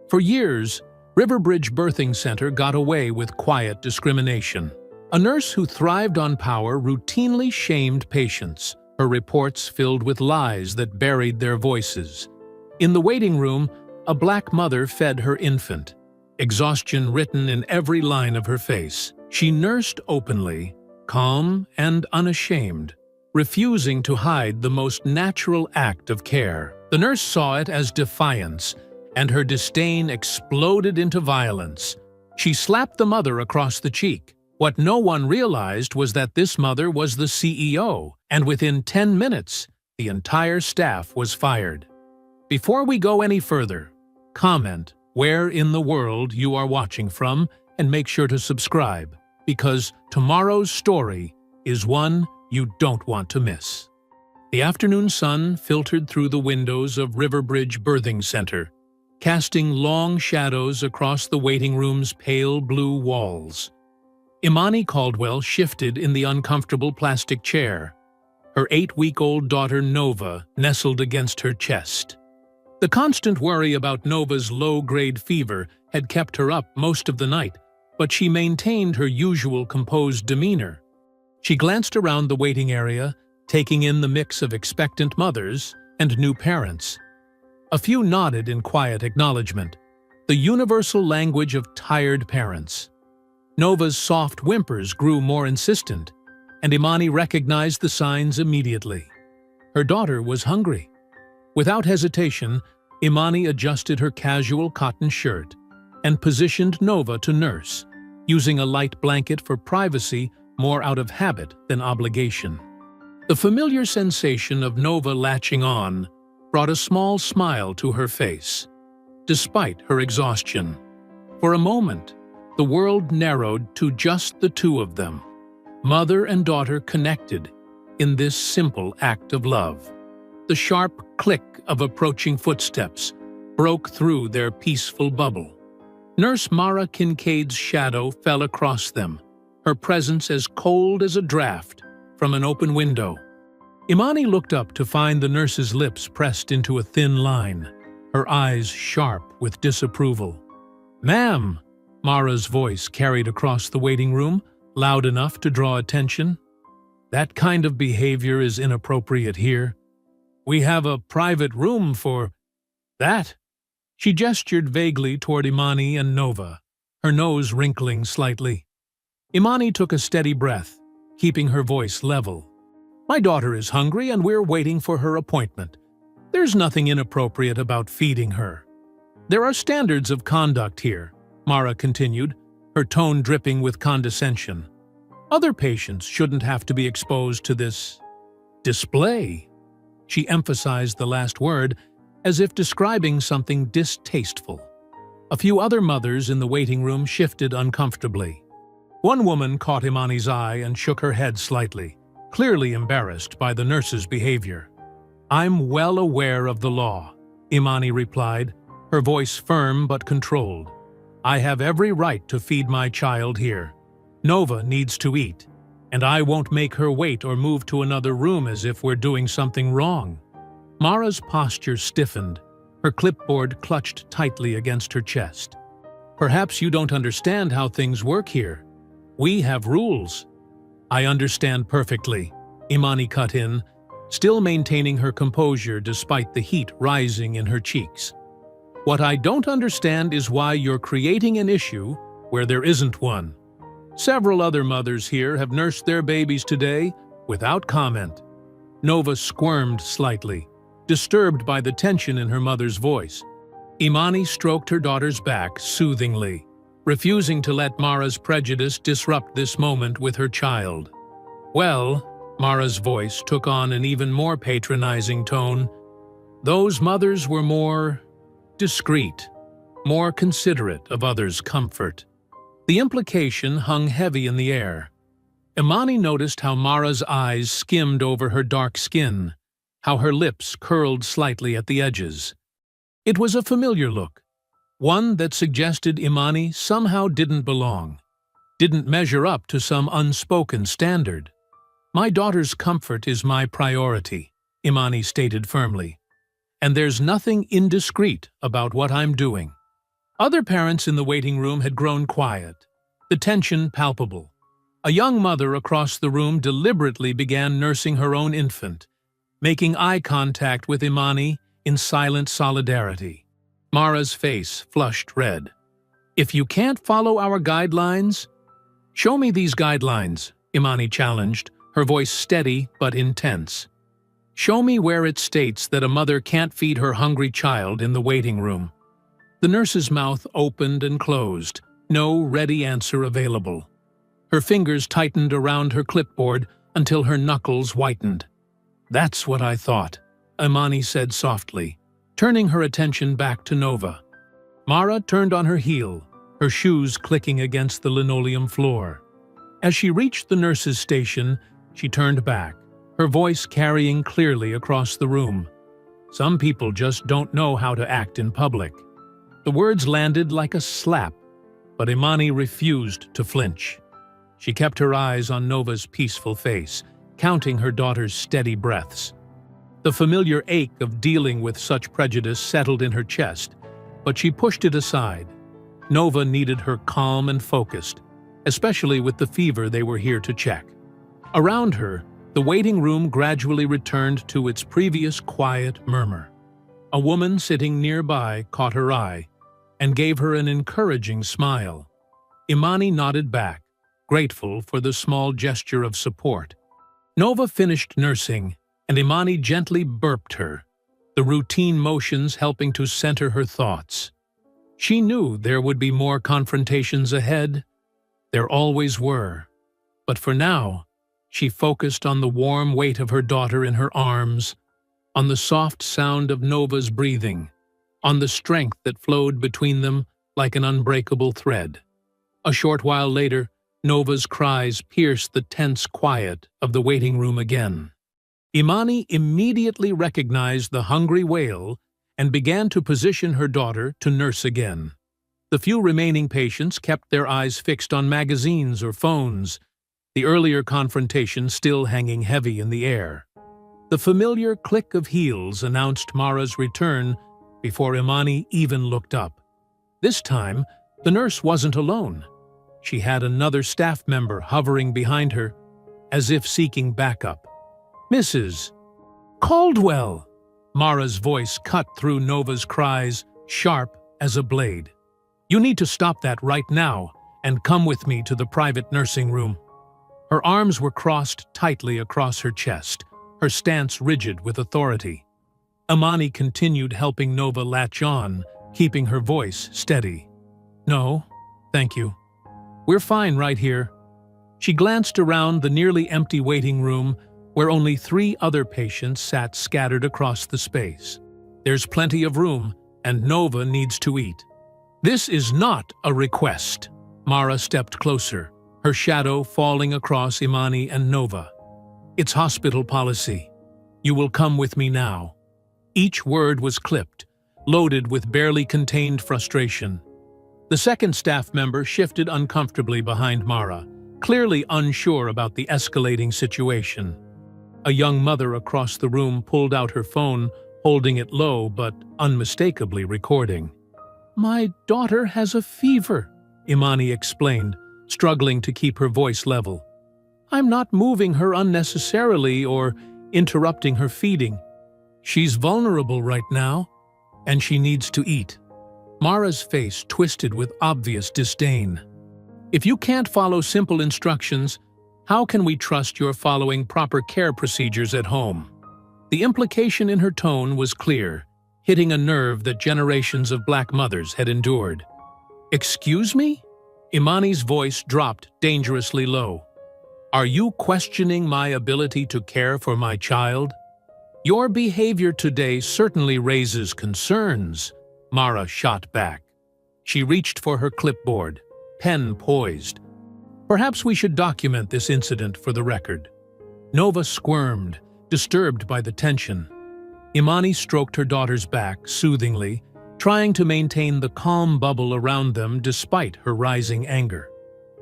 For years, Riverbridge Birthing Center got away with quiet discrimination. A nurse who thrived on power routinely shamed patients, her reports filled with lies that buried their voices. In the waiting room, a black mother fed her infant, exhaustion written in every line of her face. She nursed openly, calm and unashamed, refusing to hide the most natural act of care. The nurse saw it as defiance, and her disdain exploded into violence. She slapped the mother across the cheek. What no one realized was that this mother was the CEO, and within 10 minutes, the entire staff was fired. Before we go any further, comment where in the world you are watching from and make sure to subscribe, because tomorrow's story is one you don't want to miss. The afternoon sun filtered through the windows of Riverbridge Birthing Center, casting long shadows across the waiting room's pale blue walls. Imani Caldwell shifted in the uncomfortable plastic chair. Her 8-week-old daughter Nova nestled against her chest. The constant worry about Nova's low-grade fever had kept her up most of the night, but she maintained her usual composed demeanor. She glanced around the waiting area, taking in the mix of expectant mothers and new parents. A few nodded in quiet acknowledgement, the universal language of tired parents. Nova's soft whimpers grew more insistent, and Imani recognized the signs immediately. Her daughter was hungry. Without hesitation, Imani adjusted her casual cotton shirt and positioned Nova to nurse, using a light blanket for privacy more out of habit than obligation. The familiar sensation of Nova latching on brought a small smile to her face, despite her exhaustion. For a moment, the world narrowed to just the two of them, mother and daughter connected in this simple act of love. The sharp click of approaching footsteps broke through their peaceful bubble. Nurse Mara Kincaid's shadow fell across them, her presence as cold as a draft from an open window. Imani looked up to find the nurse's lips pressed into a thin line, her eyes sharp with disapproval. "Ma'am," Mara's voice carried across the waiting room, loud enough to draw attention. "That kind of behavior is inappropriate here. We have a private room for that." She gestured vaguely toward Imani and Nova, her nose wrinkling slightly. Imani took a steady breath, keeping her voice level. "My daughter is hungry and we're waiting for her appointment. There's nothing inappropriate about feeding her." "There are standards of conduct here," Mara continued, her tone dripping with condescension. "Other patients shouldn't have to be exposed to this display." She emphasized the last word as if describing something distasteful. A few other mothers in the waiting room shifted uncomfortably. One woman caught Imani's eye and shook her head slightly, clearly embarrassed by the nurse's behavior. "I'm well aware of the law," Imani replied, her voice firm but controlled. "I have every right to feed my child here. Nova needs to eat, and I won't make her wait or move to another room as if we're doing something wrong." Mara's posture stiffened, her clipboard clutched tightly against her chest. "Perhaps you don't understand how things work here. We have rules." "I understand perfectly," Imani cut in, still maintaining her composure despite the heat rising in her cheeks. "What I don't understand is why you're creating an issue where there isn't one. Several other mothers here have nursed their babies today without comment." Nova squirmed slightly, disturbed by the tension in her mother's voice. Imani stroked her daughter's back soothingly, refusing to let Mara's prejudice disrupt this moment with her child. "Well," Mara's voice took on an even more patronizing tone, "those mothers were more discreet, more considerate of others' comfort." The implication hung heavy in the air. Imani noticed how Mara's eyes skimmed over her dark skin, how her lips curled slightly at the edges. It was a familiar look, one that suggested Imani somehow didn't belong, didn't measure up to some unspoken standard. "My daughter's comfort is my priority," Imani stated firmly, "and there's nothing indiscreet about what I'm doing." Other parents in the waiting room had grown quiet, the tension palpable. A young mother across the room deliberately began nursing her own infant, making eye contact with Imani in silent solidarity. Mara's face flushed red. "If you can't follow our guidelines, show me these guidelines," Imani challenged, her voice steady but intense. "Show me where it states that a mother can't feed her hungry child in the waiting room." The nurse's mouth opened and closed, no ready answer available. Her fingers tightened around her clipboard until her knuckles whitened. "That's what I thought," Imani said softly, turning her attention back to Nova. Mara turned on her heel, her shoes clicking against the linoleum floor. As she reached the nurse's station, she turned back, her voice carrying clearly across the room. "Some people just don't know how to act in public." The words landed like a slap, but Imani refused to flinch. She kept her eyes on Nova's peaceful face, counting her daughter's steady breaths. The familiar ache of dealing with such prejudice settled in her chest, but she pushed it aside. Nova needed her calm and focused, especially with the fever they were here to check. Around her, the waiting room gradually returned to its previous quiet murmur. A woman sitting nearby caught her eye and gave her an encouraging smile. Imani nodded back, grateful for the small gesture of support. Nova finished nursing, and Imani gently burped her, the routine motions helping to center her thoughts. She knew there would be more confrontations ahead. There always were. But for now, she focused on the warm weight of her daughter in her arms, on the soft sound of Nova's breathing, on the strength that flowed between them like an unbreakable thread. A short while later, Nova's cries pierced the tense quiet of the waiting room again. Imani immediately recognized the hungry wail and began to position her daughter to nurse again. The few remaining patients kept their eyes fixed on magazines or phones, the earlier confrontation still hanging heavy in the air. The familiar click of heels announced Mara's return before Imani even looked up. This time, the nurse wasn't alone. She had another staff member hovering behind her, as if seeking backup. "Mrs. Caldwell!" Mara's voice cut through Nova's cries, sharp as a blade. "You need to stop that right now and come with me to the private nursing room." Her arms were crossed tightly across her chest, her stance rigid with authority. Imani continued helping Nova latch on, keeping her voice steady. "No, thank you. We're fine right here." She glanced around the nearly empty waiting room where only 3 other patients sat scattered across the space. "There's plenty of room, and Nova needs to eat." "This is not a request." Mara stepped closer, her shadow falling across Imani and Nova. "It's hospital policy. You will come with me now." Each word was clipped, loaded with barely contained frustration. The second staff member shifted uncomfortably behind Mara, clearly unsure about the escalating situation. A young mother across the room pulled out her phone, holding it low but unmistakably recording. "My daughter has a fever," Imani explained, struggling to keep her voice level. "I'm not moving her unnecessarily or interrupting her feeding. She's vulnerable right now, and she needs to eat." Mara's face twisted with obvious disdain. "If you can't follow simple instructions, how can we trust you're following proper care procedures at home?" The implication in her tone was clear, hitting a nerve that generations of Black mothers had endured. "Excuse me?" Imani's voice dropped dangerously low. "Are you questioning my ability to care for my child?" "Your behavior today certainly raises concerns," Mara shot back. She reached for her clipboard, pen poised. "Perhaps we should document this incident for the record." Nova squirmed, disturbed by the tension. Imani stroked her daughter's back soothingly, trying to maintain the calm bubble around them despite her rising anger.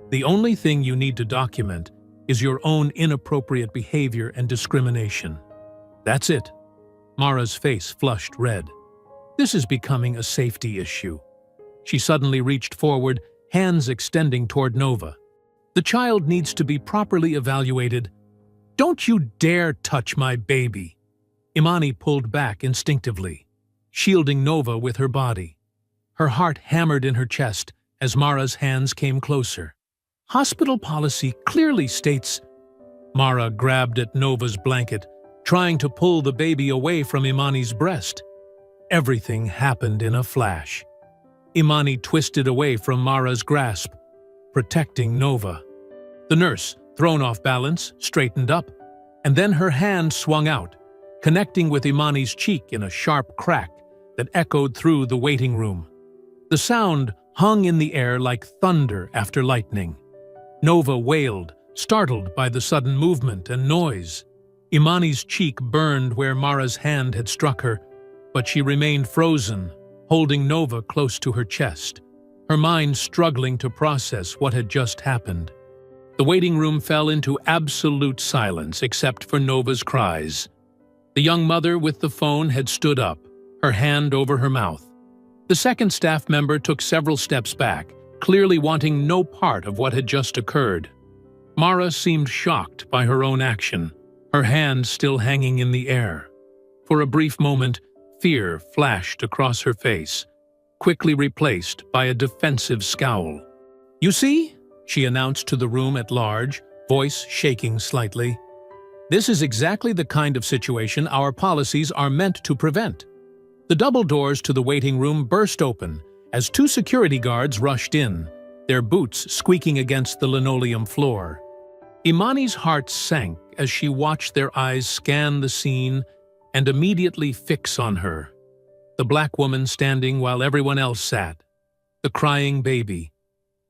"The only thing you need to document is your own inappropriate behavior and discrimination. That's it." Mara's face flushed red. "This is becoming a safety issue." She suddenly reached forward, hands extending toward Nova. "The child needs to be properly evaluated. Don't you dare touch my baby." Imani pulled back instinctively, shielding Nova with her body. Her heart hammered in her chest as Mara's hands came closer. "Hospital policy clearly states—" Mara grabbed at Nova's blanket, trying to pull the baby away from Imani's breast. Everything happened in a flash. Imani twisted away from Mara's grasp, protecting Nova. The nurse, thrown off balance, straightened up, and then her hand swung out, connecting with Imani's cheek in a sharp crack that echoed through the waiting room. The sound hung in the air like thunder after lightning. Nova wailed, startled by the sudden movement and noise. Imani's cheek burned where Mara's hand had struck her, but she remained frozen, holding Nova close to her chest, her mind struggling to process what had just happened. The waiting room fell into absolute silence except for Nova's cries. The young mother with the phone had stood up, her hand over her mouth. The second staff member took several steps back, clearly wanting no part of what had just occurred. Mara seemed shocked by her own action, her hand still hanging in the air. For a brief moment, fear flashed across her face, quickly replaced by a defensive scowl. "You see?" she announced to the room at large, voice shaking slightly. "This is exactly the kind of situation our policies are meant to prevent." The double doors to the waiting room burst open as two security guards rushed in, their boots squeaking against the linoleum floor. Imani's heart sank as she watched their eyes scan the scene and immediately fix on her. The black woman standing while everyone else sat, the crying baby,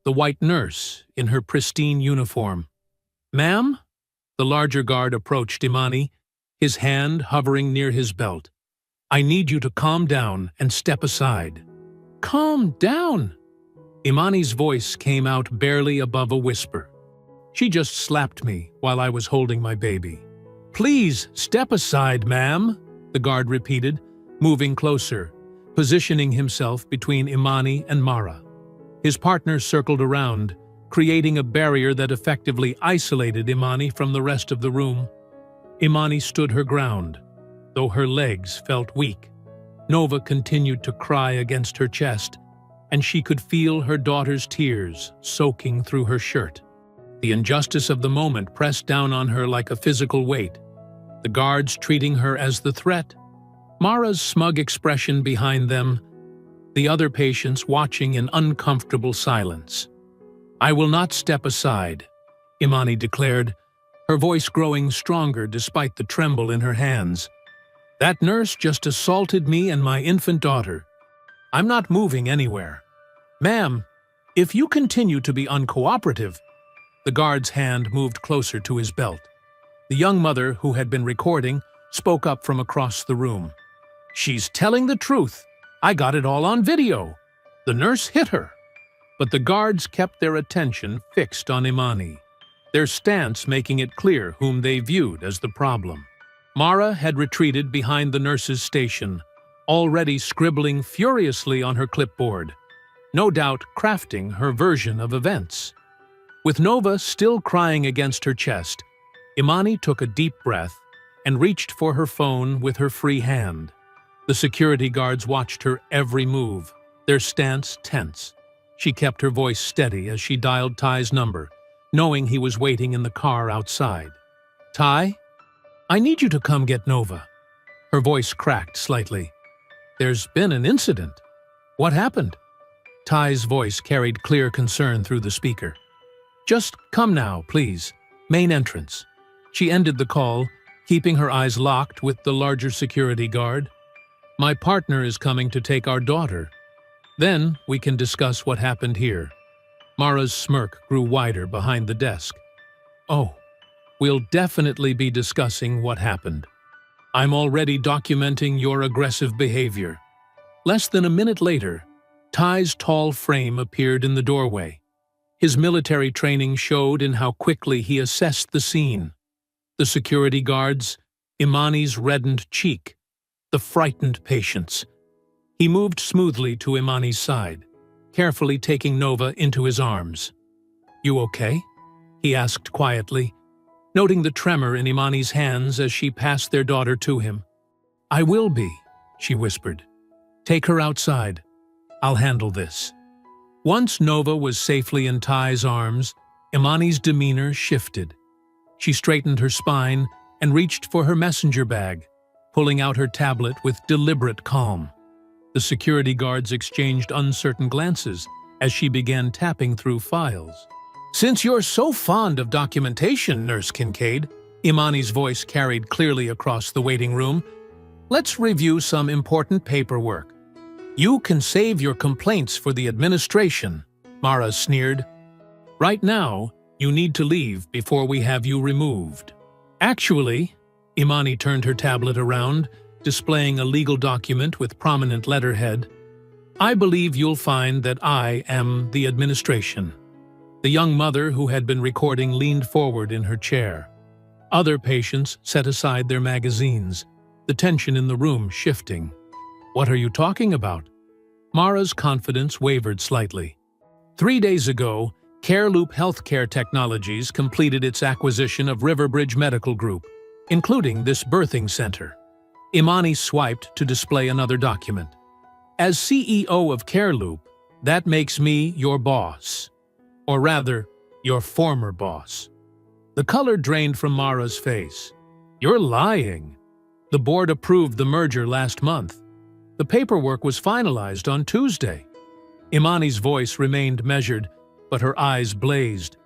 the white nurse in her pristine uniform. "Ma'am?" The larger guard approached Imani, his hand hovering near his belt. "I need you to calm down and step aside." "Calm down?" Imani's voice came out barely above a whisper. "She just slapped me while I was holding my baby." "Please step aside, ma'am," the guard repeated, moving closer, positioning himself between Imani and Mara. His partner circled around, creating a barrier that effectively isolated Imani from the rest of the room. Imani stood her ground, though her legs felt weak. Nova continued to cry against her chest, and she could feel her daughter's tears soaking through her shirt. The injustice of the moment pressed down on her like a physical weight, the guards treating her as the threat, Mara's smug expression behind them, the other patients watching in uncomfortable silence. "I will not step aside," Imani declared, her voice growing stronger despite the tremble in her hands. "That nurse just assaulted me and my infant daughter. I'm not moving anywhere. Ma'am, if you continue to be uncooperative—" The guard's hand moved closer to his belt. The young mother, who had been recording, spoke up from across the room. "She's telling the truth. I got it all on video. The nurse hit her." But the guards kept their attention fixed on Imani, their stance making it clear whom they viewed as the problem. Mara had retreated behind the nurse's station, already scribbling furiously on her clipboard, no doubt crafting her version of events. With Nova still crying against her chest, Imani took a deep breath and reached for her phone with her free hand. The security guards watched her every move, their stance tense. She kept her voice steady as she dialed Ty's number, knowing he was waiting in the car outside. "Ty? I need you to come get Nova." Her voice cracked slightly. "There's been an incident." "What happened?" Ty's voice carried clear concern through the speaker. "Just come now, please. Main entrance." She ended the call, keeping her eyes locked with the larger security guard. "My partner is coming to take our daughter. Then we can discuss what happened here." Mara's smirk grew wider behind the desk. "Oh, we'll definitely be discussing what happened. I'm already documenting your aggressive behavior." Less than a minute later, Ty's tall frame appeared in the doorway. His military training showed in how quickly he assessed the scene. The security guards, Imani's reddened cheek, the frightened patients. He moved smoothly to Imani's side, carefully taking Nova into his arms. "You okay?" he asked quietly, noting the tremor in Imani's hands as she passed their daughter to him. "I will be," she whispered. "Take her outside. I'll handle this." Once Nova was safely in Ty's arms, Imani's demeanor shifted. She straightened her spine and reached for her messenger bag, pulling out her tablet with deliberate calm. The security guards exchanged uncertain glances as she began tapping through files. "Since you're so fond of documentation, Nurse Kincaid," Imani's voice carried clearly across the waiting room, "let's review some important paperwork." "You can save your complaints for the administration," Mara sneered. "Right now, you need to leave before we have you removed." "Actually," Imani turned her tablet around, displaying a legal document with prominent letterhead, "I believe you'll find that I am the administration." The young mother who had been recording leaned forward in her chair. Other patients set aside their magazines, the tension in the room shifting. "What are you talking about?" Mara's confidence wavered slightly. 3 days ago, CareLoop Healthcare Technologies completed its acquisition of Riverbridge Medical Group, including this birthing center. Imani swiped to display another document. "As CEO of CareLoop, that makes me your boss. Or rather, your former boss." The color drained from Mara's face. "You're lying. The board approved the merger last month. The paperwork was finalized on Tuesday." Imani's voice remained measured, but her eyes blazed.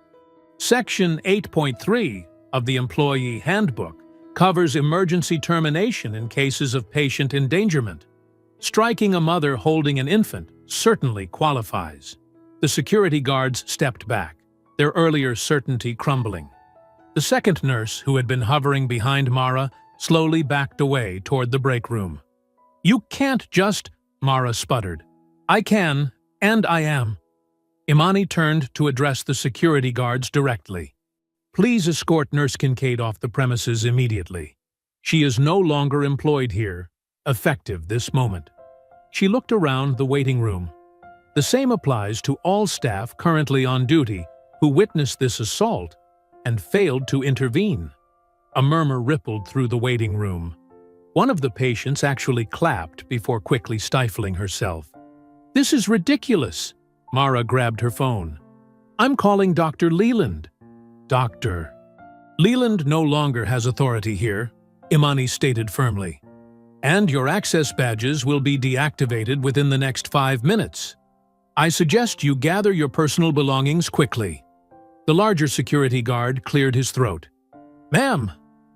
Section 8.3 of the Employee Handbook covers emergency termination in cases of patient endangerment. Striking a mother holding an infant certainly qualifies. The security guards stepped back, their earlier certainty crumbling. The second nurse, who had been hovering behind Mara, slowly backed away toward the break room. "You can't just," Mara sputtered. "I can, and I am." Imani turned to address the security guards directly. "Please escort Nurse Kincaid off the premises immediately. She is no longer employed here, effective this moment." She looked around the waiting room. The same applies to all staff currently on duty who witnessed this assault and failed to intervene. A murmur rippled through the waiting room. One of the patients actually clapped before quickly stifling herself. "This is ridiculous." Mara grabbed her phone. "I'm calling Dr. Leland." "Doctor." "Leland no longer has authority here," Imani stated firmly. "And your access badges will be deactivated within the next 5 minutes. I suggest you gather your personal belongings quickly." The larger security guard cleared his throat. "Ma'am,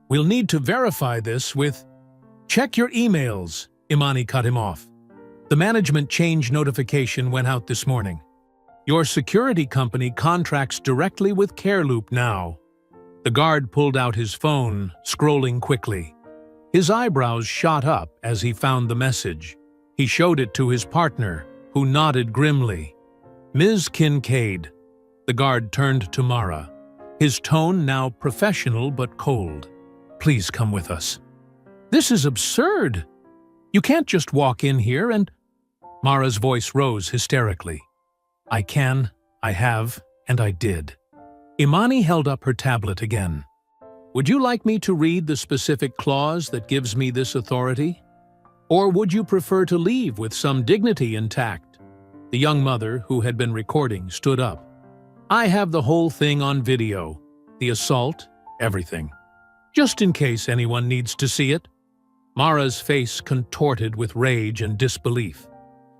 we'll need to verify this with—" "Check your emails," Imani cut him off. "The management change notification went out this morning. Your security company contracts directly with CareLoop now." The guard pulled out his phone, scrolling quickly. His eyebrows shot up as he found the message. He showed it to his partner, who nodded grimly. "Ms. Kincaid." The guard turned to Mara, his tone now professional but cold. "Please come with us." "This is absurd. You can't just walk in here and—" Mara's voice rose hysterically. "I can, I have, and I did." Imani held up her tablet again. "Would you like me to read the specific clause that gives me this authority? Or would you prefer to leave with some dignity intact?" The young mother, who had been recording, stood up. "I have the whole thing on video. The assault, everything. Just in case anyone needs to see it." Mara's face contorted with rage and disbelief.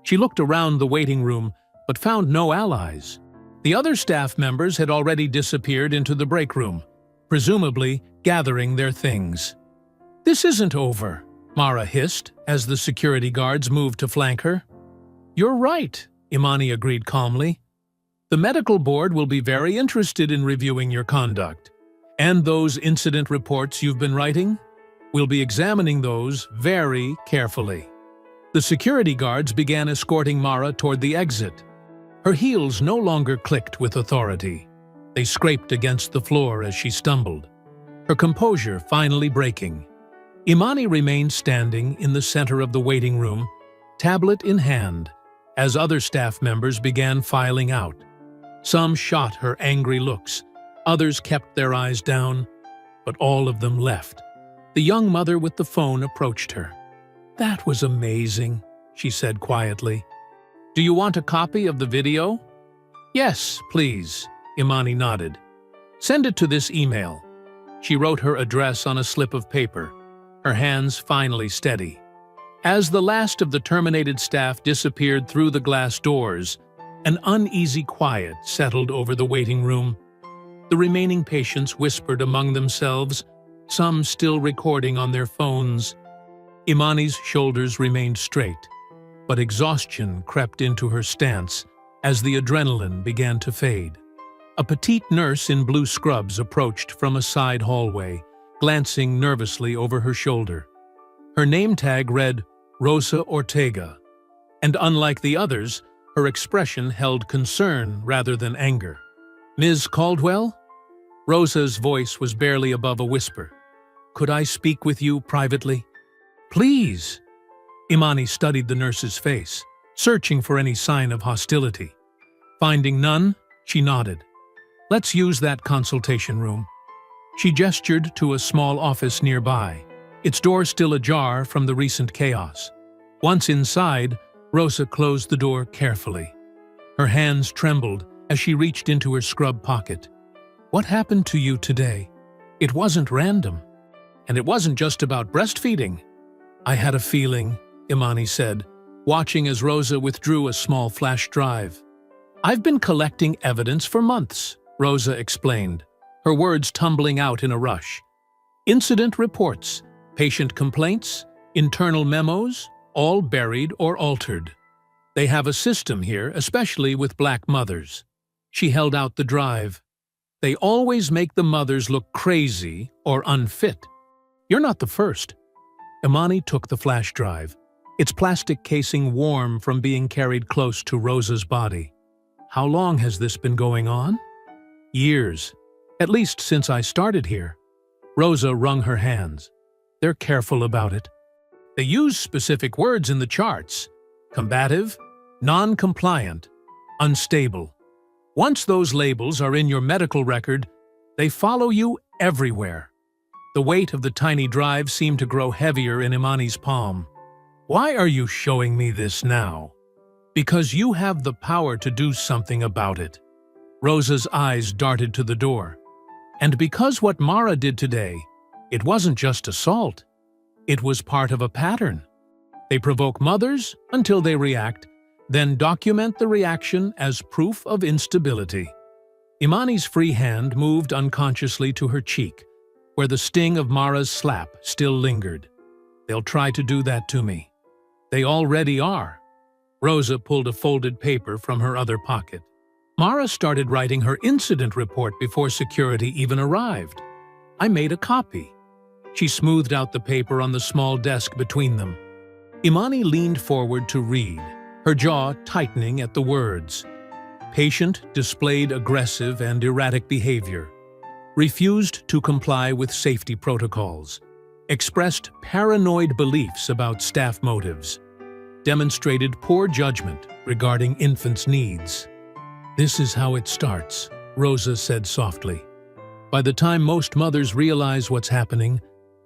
She looked around the waiting room, but found no allies. The other staff members had already disappeared into the break room, presumably gathering their things. "This isn't over," Mara hissed as the security guards moved to flank her. "You're right," Imani agreed calmly. "The medical board will be very interested in reviewing your conduct. And those incident reports you've been writing? We'll be examining those very carefully." The security guards began escorting Mara toward the exit. Her heels no longer clicked with authority. They scraped against the floor as she stumbled, her composure finally breaking. Imani remained standing in the center of the waiting room, tablet in hand, as other staff members began filing out. Some shot her angry looks, others kept their eyes down, but all of them left. The young mother with the phone approached her. "That was amazing," she said quietly. "Do you want a copy of the video?" "Yes, please," Imani nodded. "Send it to this email." She wrote her address on a slip of paper, her hands finally steady. As the last of the terminated staff disappeared through the glass doors, an uneasy quiet settled over the waiting room. The remaining patients whispered among themselves, some still recording on their phones. Imani's shoulders remained straight, but exhaustion crept into her stance as the adrenaline began to fade. A petite nurse in blue scrubs approached from a side hallway, glancing nervously over her shoulder. Her name tag read Rosa Ortega, and unlike the others, her expression held concern rather than anger. "Ms. Caldwell?" Rosa's voice was barely above a whisper. "Could I speak with you privately?" "Please." Imani studied the nurse's face, searching for any sign of hostility. Finding none, she nodded. "Let's use that consultation room." She gestured to a small office nearby, its door still ajar from the recent chaos. Once inside, Rosa closed the door carefully. Her hands trembled as she reached into her scrub pocket. "What happened to you today? It wasn't random. And it wasn't just about breastfeeding." "I had a feeling," Imani said, watching as Rosa withdrew a small flash drive. "I've been collecting evidence for months," Rosa explained, her words tumbling out in a rush. "Incident reports, patient complaints, internal memos, all buried or altered. They have a system here, especially with black mothers." She held out the drive. "They always make the mothers look crazy or unfit. You're not the first." Imani took the flash drive, its plastic casing warm from being carried close to Rosa's body. "How long has this been going on?" "Years. At least since I started here." Rosa wrung her hands. "They're careful about it. They use specific words in the charts: combative, non-compliant, unstable. Once those labels are in your medical record, they follow you everywhere." The weight of the tiny drive seemed to grow heavier in Imani's palm. "Why are you showing me this now?" "Because you have the power to do something about it." Rosa's eyes darted to the door. "And because what Mara did today, it wasn't just assault. It was part of a pattern. They provoke mothers until they react, then document the reaction as proof of instability." Imani's free hand moved unconsciously to her cheek, where the sting of Mara's slap still lingered. "They'll try to do that to me. They already are." Rosa pulled a folded paper from her other pocket. "Mara started writing her incident report before security even arrived. I made a copy." She smoothed out the paper on the small desk between them. Imani leaned forward to read, her jaw tightening at the words. "Patient displayed aggressive and erratic behavior. Refused to comply with safety protocols. Expressed paranoid beliefs about staff motives. Demonstrated poor judgment regarding infants' needs." "This is how it starts," Rosa said softly. "By the time most mothers realize what's happening,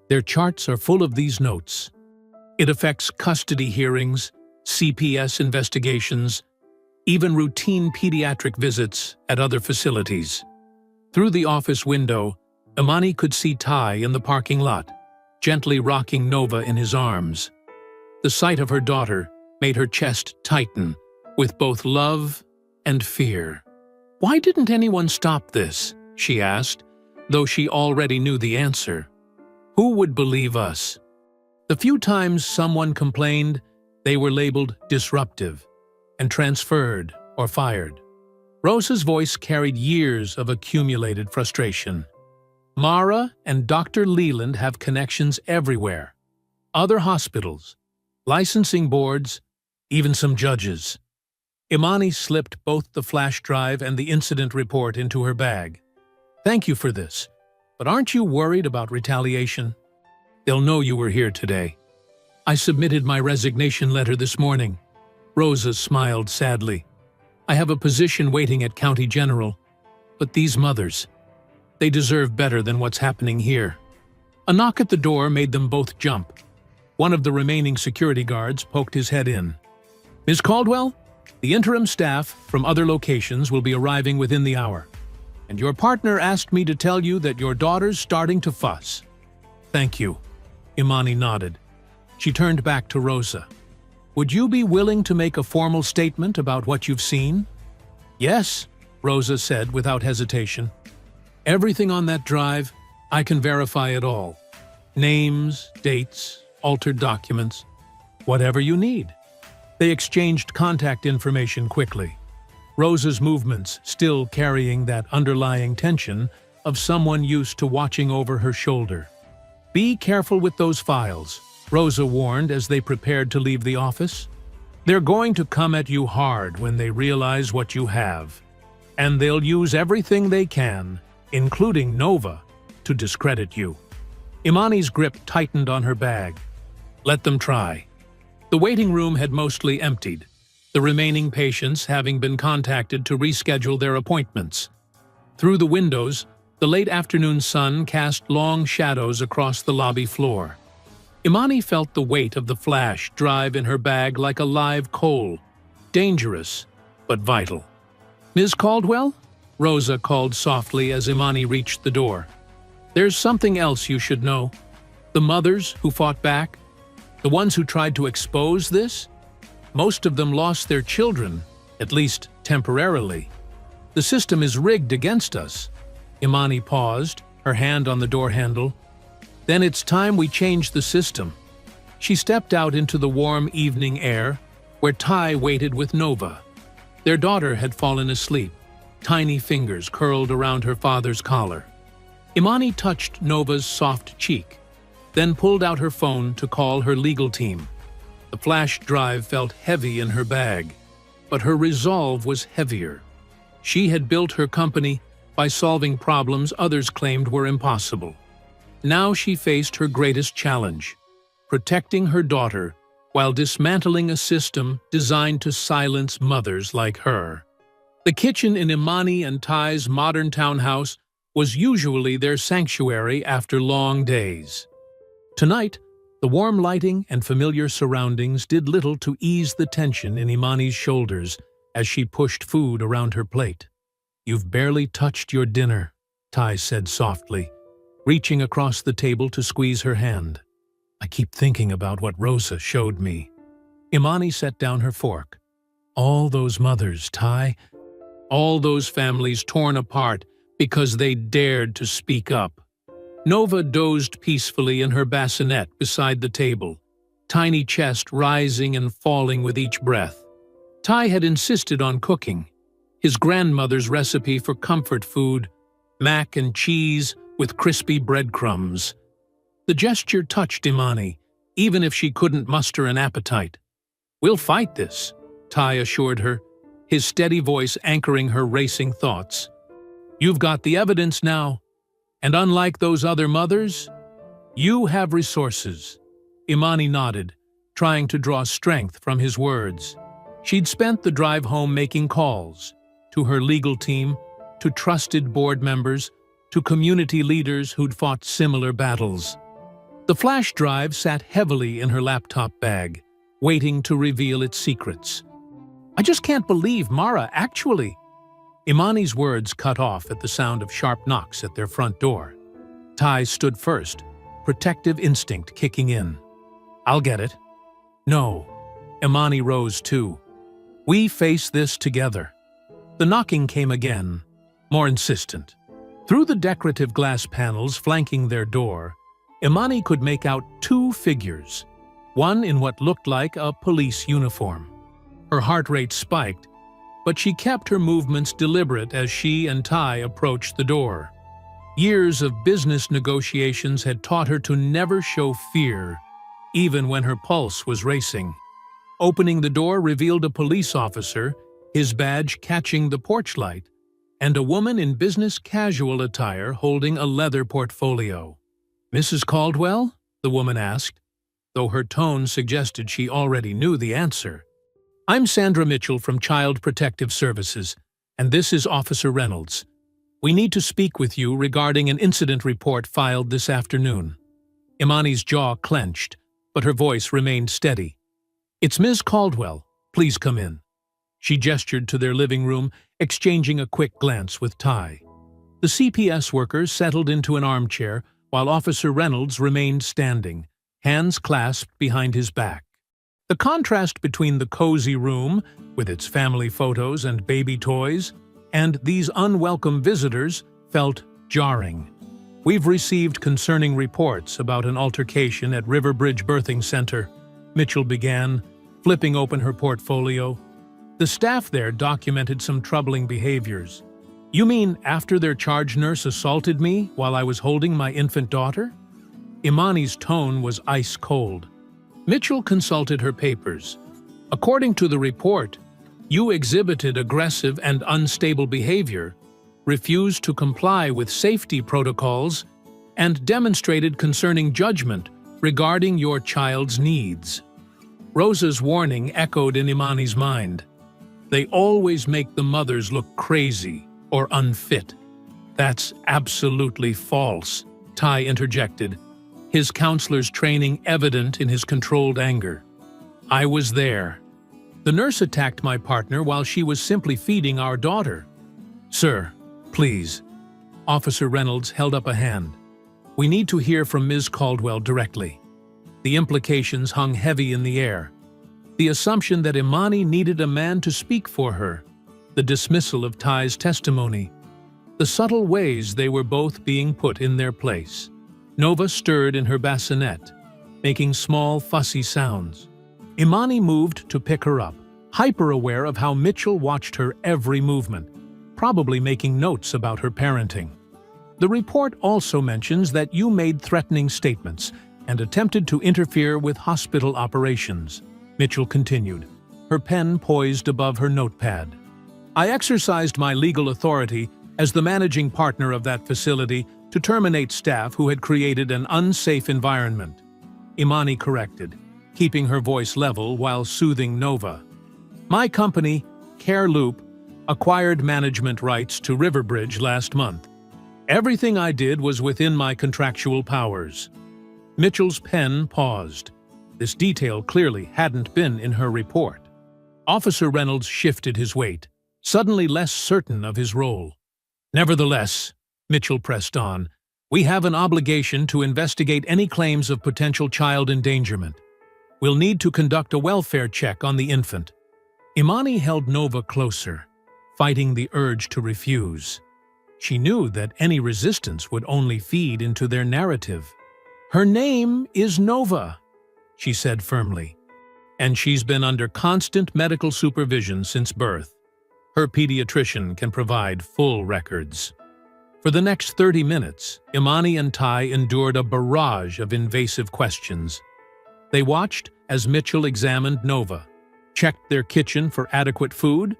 their charts are full of these notes. It affects custody hearings, CPS investigations, even routine pediatric visits at other facilities." Through the office window, Imani could see Ty in the parking lot, gently rocking Nova in his arms. The sight of her daughter made her chest tighten with both love and fear. "Why didn't anyone stop this?" she asked, though she already knew the answer. Who would believe us? The few times someone complained, they were labeled disruptive and transferred or fired. Rosa's voice carried years of accumulated frustration. Mara and Dr. Leland have connections everywhere. Other hospitals, licensing boards, even some judges. Imani slipped both the flash drive and the incident report into her bag. "Thank you for this, but aren't you worried about retaliation? They'll know you were here today. I submitted my resignation letter this morning." Rosa smiled sadly. I have a position waiting at County General, but these mothers, they deserve better than what's happening here. A knock at the door made them both jump. One of the remaining security guards poked his head in. Ms. Caldwell, the interim staff from other locations will be arriving within the hour, and your partner asked me to tell you that your daughter's starting to fuss. Thank you. Imani nodded. She turned back to Rosa. Would you be willing to make a formal statement about what you've seen? Yes, Rosa said without hesitation. Everything on that drive, I can verify it all. Names, dates, altered documents, whatever you need. They exchanged contact information quickly. Rosa's movements still carrying that underlying tension of someone used to watching over her shoulder. Be careful with those files, Rosa warned as they prepared to leave the office. They're going to come at you hard when they realize what you have, and they'll use everything they can, including Nova, to discredit you. Imani's grip tightened on her bag. Let them try. The waiting room had mostly emptied, the remaining patients having been contacted to reschedule their appointments. Through the windows, the late afternoon sun cast long shadows across the lobby floor. Imani felt the weight of the flash drive in her bag like a live coal, dangerous but vital. Ms. Caldwell? Rosa called softly as Imani reached the door. There's something else you should know. The mothers who fought back, the ones who tried to expose this, most of them lost their children, at least temporarily. The system is rigged against us. Imani paused, her hand on the door handle. Then it's time we change the system. She stepped out into the warm evening air, where Ty waited with Nova. Their daughter had fallen asleep, tiny fingers curled around her father's collar. Imani touched Nova's soft cheek, then pulled out her phone to call her legal team. The flash drive felt heavy in her bag, but her resolve was heavier. She had built her company by solving problems others claimed were impossible. Now she faced her greatest challenge, protecting her daughter while dismantling a system designed to silence mothers like her. The kitchen in Imani and Ty's modern townhouse was usually their sanctuary after long days. Tonight, the warm lighting and familiar surroundings did little to ease the tension in Imani's shoulders as she pushed food around her plate. You've barely touched your dinner, Ty said softly, reaching across the table to squeeze her hand. I keep thinking about what Rosa showed me. Imani set down her fork. All those mothers, Ty. All those families torn apart because they dared to speak up. Nova dozed peacefully in her bassinet beside the table, tiny chest rising and falling with each breath. Ty had insisted on cooking, his grandmother's recipe for comfort food, mac and cheese with crispy breadcrumbs. The gesture touched Imani, even if she couldn't muster an appetite. We'll fight this, Ty assured her, his steady voice anchoring her racing thoughts. You've got the evidence now, and unlike those other mothers, you have resources. Imani nodded, trying to draw strength from his words. She'd spent the drive home making calls to her legal team, to trusted board members, to community leaders who'd fought similar battles. The flash drive sat heavily in her laptop bag, waiting to reveal its secrets. I just can't believe Mara actually... Imani's words cut off at the sound of sharp knocks at their front door. Ty stood first, protective instinct kicking in. I'll get it. No. Imani rose too. We face this together. The knocking came again, more insistent. Through the decorative glass panels flanking their door, Imani could make out two figures, one in what looked like a police uniform. Her heart rate spiked, but she kept her movements deliberate as she and Ty approached the door. Years of business negotiations had taught her to never show fear, even when her pulse was racing. Opening the door revealed a police officer, his badge catching the porch light, and a woman in business casual attire holding a leather portfolio. Mrs. Caldwell? The woman asked, though her tone suggested she already knew the answer. I'm Sandra Mitchell from Child Protective Services, and this is Officer Reynolds. We need to speak with you regarding an incident report filed this afternoon. Imani's jaw clenched, but her voice remained steady. It's Ms. Caldwell. Please come in. She gestured to their living room, exchanging a quick glance with Ty. The CPS worker settled into an armchair while Officer Reynolds remained standing, hands clasped behind his back. The contrast between the cozy room, with its family photos and baby toys, and these unwelcome visitors felt jarring. We've received concerning reports about an altercation at Riverbridge Birthing Center, Mitchell began, flipping open her portfolio. The staff there documented some troubling behaviors. You mean after their charge nurse assaulted me while I was holding my infant daughter? Imani's tone was ice cold. Mitchell consulted her papers. According to the report, you exhibited aggressive and unstable behavior, refused to comply with safety protocols, and demonstrated concerning judgment regarding your child's needs. Rosa's warning echoed in Imani's mind. They always make the mothers look crazy or unfit. That's absolutely false, Ty interjected, his counselor's training evident in his controlled anger. I was there. The nurse attacked my partner while she was simply feeding our daughter. Sir, please. Officer Reynolds held up a hand. We need to hear from Ms. Caldwell directly. The implications hung heavy in the air. The assumption that Imani needed a man to speak for her, the dismissal of Ty's testimony, the subtle ways they were both being put in their place. Nova stirred in her bassinet, making small, fussy sounds. Imani moved to pick her up, hyper-aware of how Mitchell watched her every movement, probably making notes about her parenting. The report also mentions that you made threatening statements and attempted to interfere with hospital operations, Mitchell continued, her pen poised above her notepad. I exercised my legal authority as the managing partner of that facility to terminate staff who had created an unsafe environment. Imani corrected, keeping her voice level while soothing Nova. My company, Care Loop, acquired management rights to Riverbridge last month. Everything I did was within my contractual powers. Mitchell's pen paused. This detail clearly hadn't been in her report. Officer Reynolds shifted his weight, suddenly less certain of his role. Nevertheless, Mitchell pressed on, we have an obligation to investigate any claims of potential child endangerment. We'll need to conduct a welfare check on the infant. Imani held Nova closer, fighting the urge to refuse. She knew that any resistance would only feed into their narrative. Her name is Nova, she said firmly, and she's been under constant medical supervision since birth. Her pediatrician can provide full records. For the next 30 minutes, Imani and Ty endured a barrage of invasive questions. They watched as Mitchell examined Nova, checked their kitchen for adequate food,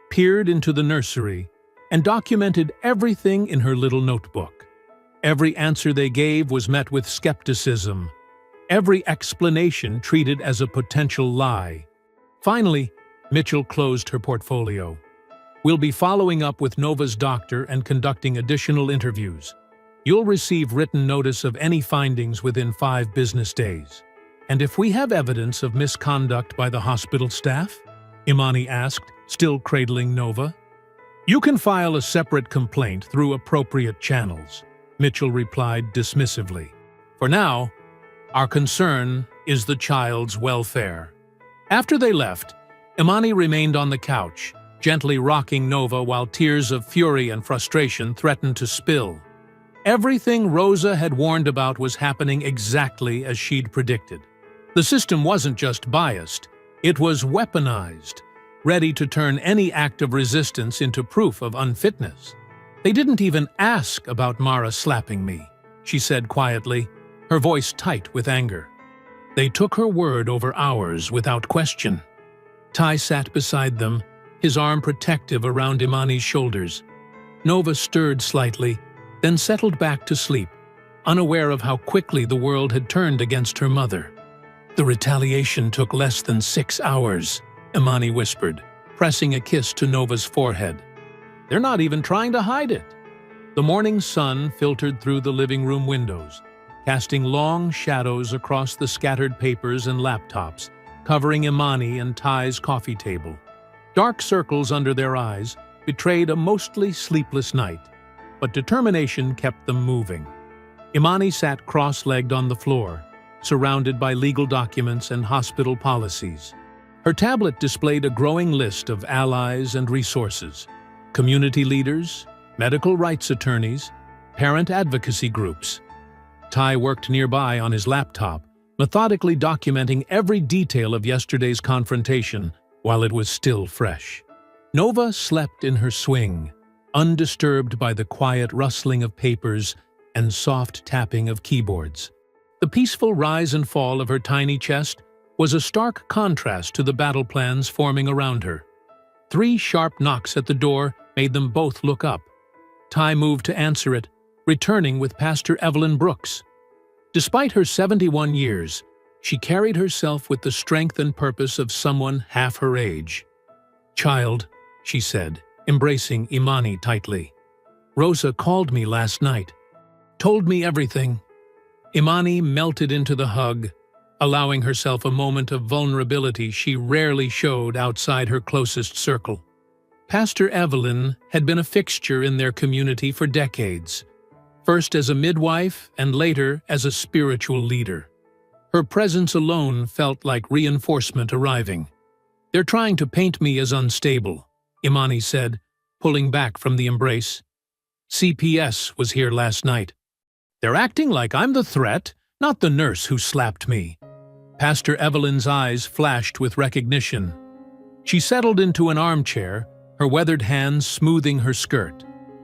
peered into the nursery, and documented everything in her little notebook. Every answer they gave was met with skepticism, every explanation treated as a potential lie. Finally, Mitchell closed her portfolio. We'll be following up with Nova's doctor and conducting additional interviews. You'll receive written notice of any findings within 5 business days. And if we have evidence of misconduct by the hospital staff? Imani asked, still cradling Nova. You can file a separate complaint through appropriate channels, Mitchell replied dismissively. For now, our concern is the child's welfare. After they left, Imani remained on the couch, gently rocking Nova while tears of fury and frustration threatened to spill. Everything Rosa had warned about was happening exactly as she'd predicted. The system wasn't just biased, it was weaponized, ready to turn any act of resistance into proof of unfitness. They didn't even ask about Mara slapping me, she said quietly, her voice tight with anger. They took her word over ours without question. Ty sat beside them, his arm protective around Imani's shoulders. Nova stirred slightly, then settled back to sleep, unaware of how quickly the world had turned against her mother. The retaliation took less than 6 hours, Imani whispered, pressing a kiss to Nova's forehead. "They're not even trying to hide it." The morning sun filtered through the living room windows, casting long shadows across the scattered papers and laptops, covering Imani and Ty's coffee table. Dark circles under their eyes betrayed a mostly sleepless night, but determination kept them moving. Imani sat cross-legged on the floor, surrounded by legal documents and hospital policies. Her tablet displayed a growing list of allies and resources: community leaders, medical rights attorneys, parent advocacy groups. Ty worked nearby on his laptop, methodically documenting every detail of yesterday's confrontation while it was still fresh. Nova slept in her swing, undisturbed by the quiet rustling of papers and soft tapping of keyboards. The peaceful rise and fall of her tiny chest was a stark contrast to the battle plans forming around her. 3 sharp knocks at the door made them both look up. Ty moved to answer it, returning with Pastor Evelyn Brooks. Despite her 71 years, she carried herself with the strength and purpose of someone half her age. "Child," she said, embracing Imani tightly. "Rosa called me last night. Told me everything." Imani melted into the hug, allowing herself a moment of vulnerability she rarely showed outside her closest circle. Pastor Evelyn had been a fixture in their community for decades, first as a midwife and later as a spiritual leader. Her presence alone felt like reinforcement arriving. "They're trying to paint me as unstable," Imani said, pulling back from the embrace. "CPS was here last night. They're acting like I'm the threat, not the nurse who slapped me." Pastor Evelyn's eyes flashed with recognition. She settled into an armchair, her weathered hands smoothing her skirt,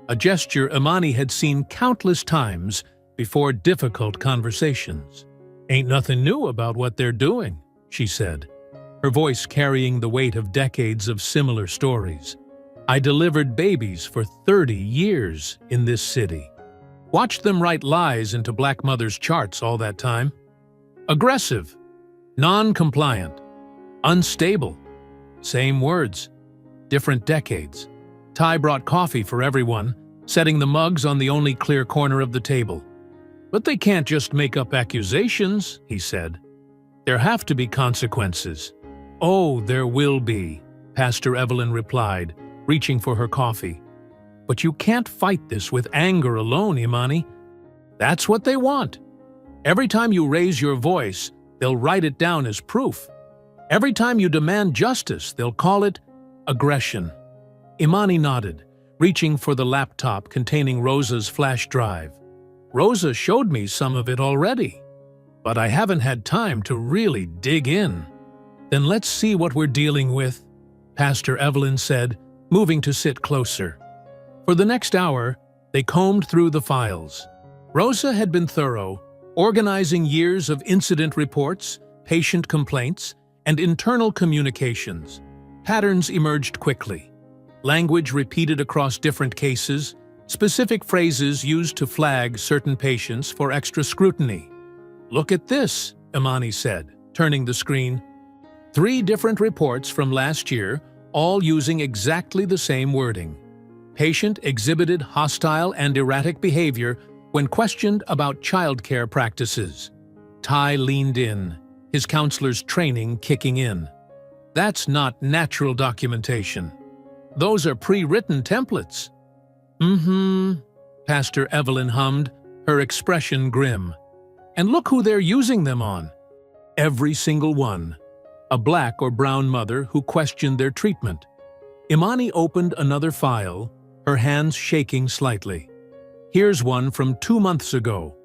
a gesture Imani had seen countless times before difficult conversations. "Ain't nothing new about what they're doing," she said, her voice carrying the weight of decades of similar stories. "I delivered babies for 30 years in this city. Watched them write lies into Black Mother's charts all that time. Aggressive, non-compliant, unstable. Same words, different decades." Ty brought coffee for everyone, setting the mugs on the only clear corner of the table. "But they can't just make up accusations," he said. "There have to be consequences." "Oh, there will be," Pastor Evelyn replied, reaching for her coffee. "But you can't fight this with anger alone, Imani. That's what they want. Every time you raise your voice, they'll write it down as proof. Every time you demand justice, they'll call it aggression." Imani nodded, reaching for the laptop containing Rosa's flash drive. "Rosa showed me some of it already, but I haven't had time to really dig in." "Then let's see what we're dealing with," Pastor Evelyn said, moving to sit closer. For the next hour, they combed through the files. Rosa had been thorough, organizing years of incident reports, patient complaints, and internal communications. Patterns emerged quickly. Language repeated across different cases, specific phrases used to flag certain patients for extra scrutiny. "Look at this," Imani said, turning the screen. 3 different reports from last year, all using exactly the same wording. Patient exhibited hostile and erratic behavior when questioned about childcare practices. Ty leaned in, his counselor's training kicking in. "That's not natural documentation. Those are pre-written templates." Pastor Evelyn hummed, her expression grim. "And look who they're using them on. Every single one. A Black or brown mother who questioned their treatment." Imani opened another file, her hands shaking slightly. "Here's one from 2 months ago.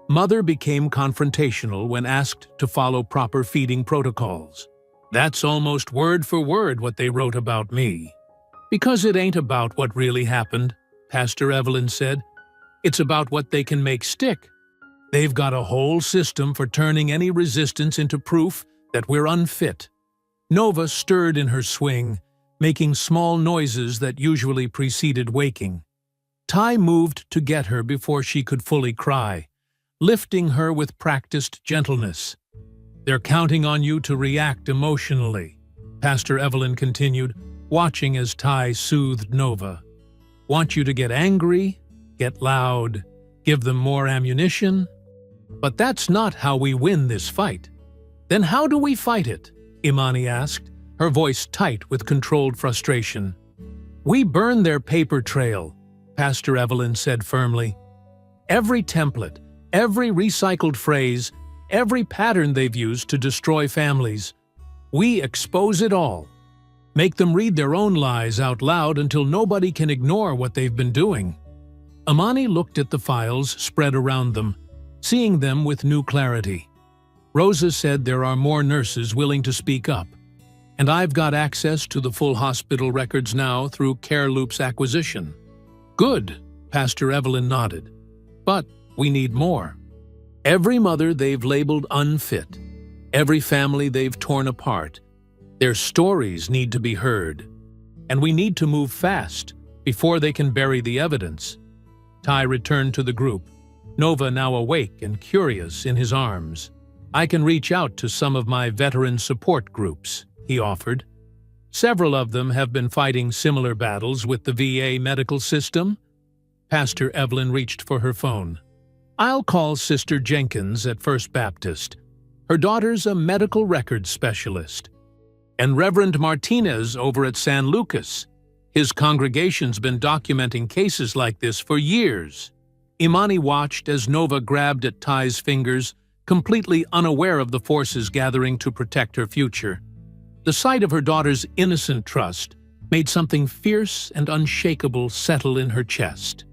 Mother became confrontational when asked to follow proper feeding protocols. That's almost word for word what they wrote about me." "Because it ain't about what really happened," Pastor Evelyn said. "It's about what they can make stick. They've got a whole system for turning any resistance into proof that we're unfit." Nova stirred in her swing, making small noises that usually preceded waking. Ty moved to get her before she could fully cry, lifting her with practiced gentleness. "They're counting on you to react emotionally. Pastor Evelyn continued, watching as Ty soothed Nova. Want you to get angry, get loud, give them more ammunition? But that's not how we win this fight. Then how do we fight it? Imani asked, her voice tight with controlled frustration. We burn their paper trail, Pastor Evelyn said firmly. Every template, every recycled phrase, every pattern they've used to destroy families. We expose it all. Make them read their own lies out loud until nobody can ignore what they've been doing. Imani looked at the files spread around them, seeing them with new clarity. Rosa said there are more nurses willing to speak up, and I've got access to the full hospital records now through CareLoop's acquisition. Good, Pastor Evelyn nodded. But we need more. Every mother they've labeled unfit, every family they've torn apart, their stories need to be heard. And we need to move fast before they can bury the evidence. Ty returned to the group, Nova now awake and curious in his arms. I can reach out to some of my veteran support groups, he offered. Several of them have been fighting similar battles with the VA medical system. Pastor Evelyn reached for her phone. I'll call Sister Jenkins at First Baptist. Her daughter's a medical records specialist. And Reverend Martinez over at San Lucas. His congregation's been documenting cases like this for years. Imani watched as Nova grabbed at Ty's fingers, completely unaware of the forces gathering to protect her future. The sight of her daughter's innocent trust made something fierce and unshakable settle in her chest.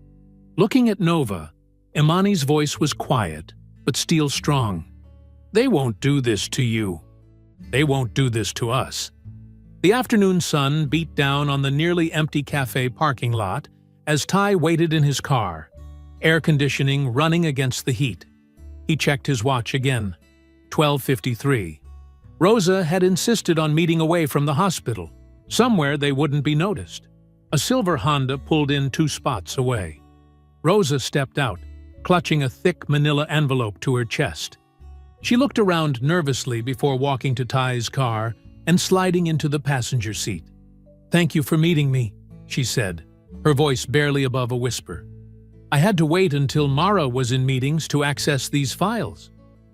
Looking at Nova, Imani's voice was quiet, but still strong. They won't do this to you. They won't do this to us. The afternoon sun beat down on the nearly empty cafe parking lot as Ty waited in his car, air conditioning running against the heat. He checked his watch again. 12:53. Rosa had insisted on meeting away from the hospital, somewhere they wouldn't be noticed. A silver Honda pulled in 2 spots away. Rosa stepped out, clutching a thick manila envelope to her chest. She looked around nervously before walking to Ty's car and sliding into the passenger seat. Thank you for meeting me, she said, her voice barely above a whisper. I had to wait until Mara was in meetings to access these files.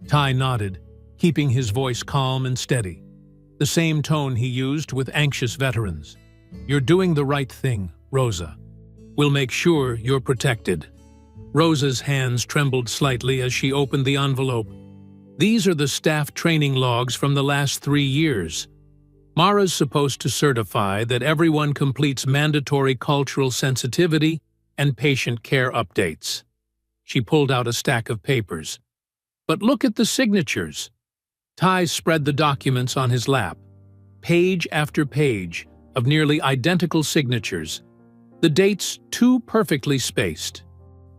Ty nodded, keeping his voice calm and steady, the same tone he used with anxious veterans. You're doing the right thing, Rosa. We'll make sure you're protected. Rosa's hands trembled slightly as she opened the envelope. These are the staff training logs from the last 3 years. Mara's supposed to certify that everyone completes mandatory cultural sensitivity and patient care updates. She pulled out a stack of papers. But look at the signatures. Ty spread the documents on his lap, page after page of nearly identical signatures, the dates too perfectly spaced.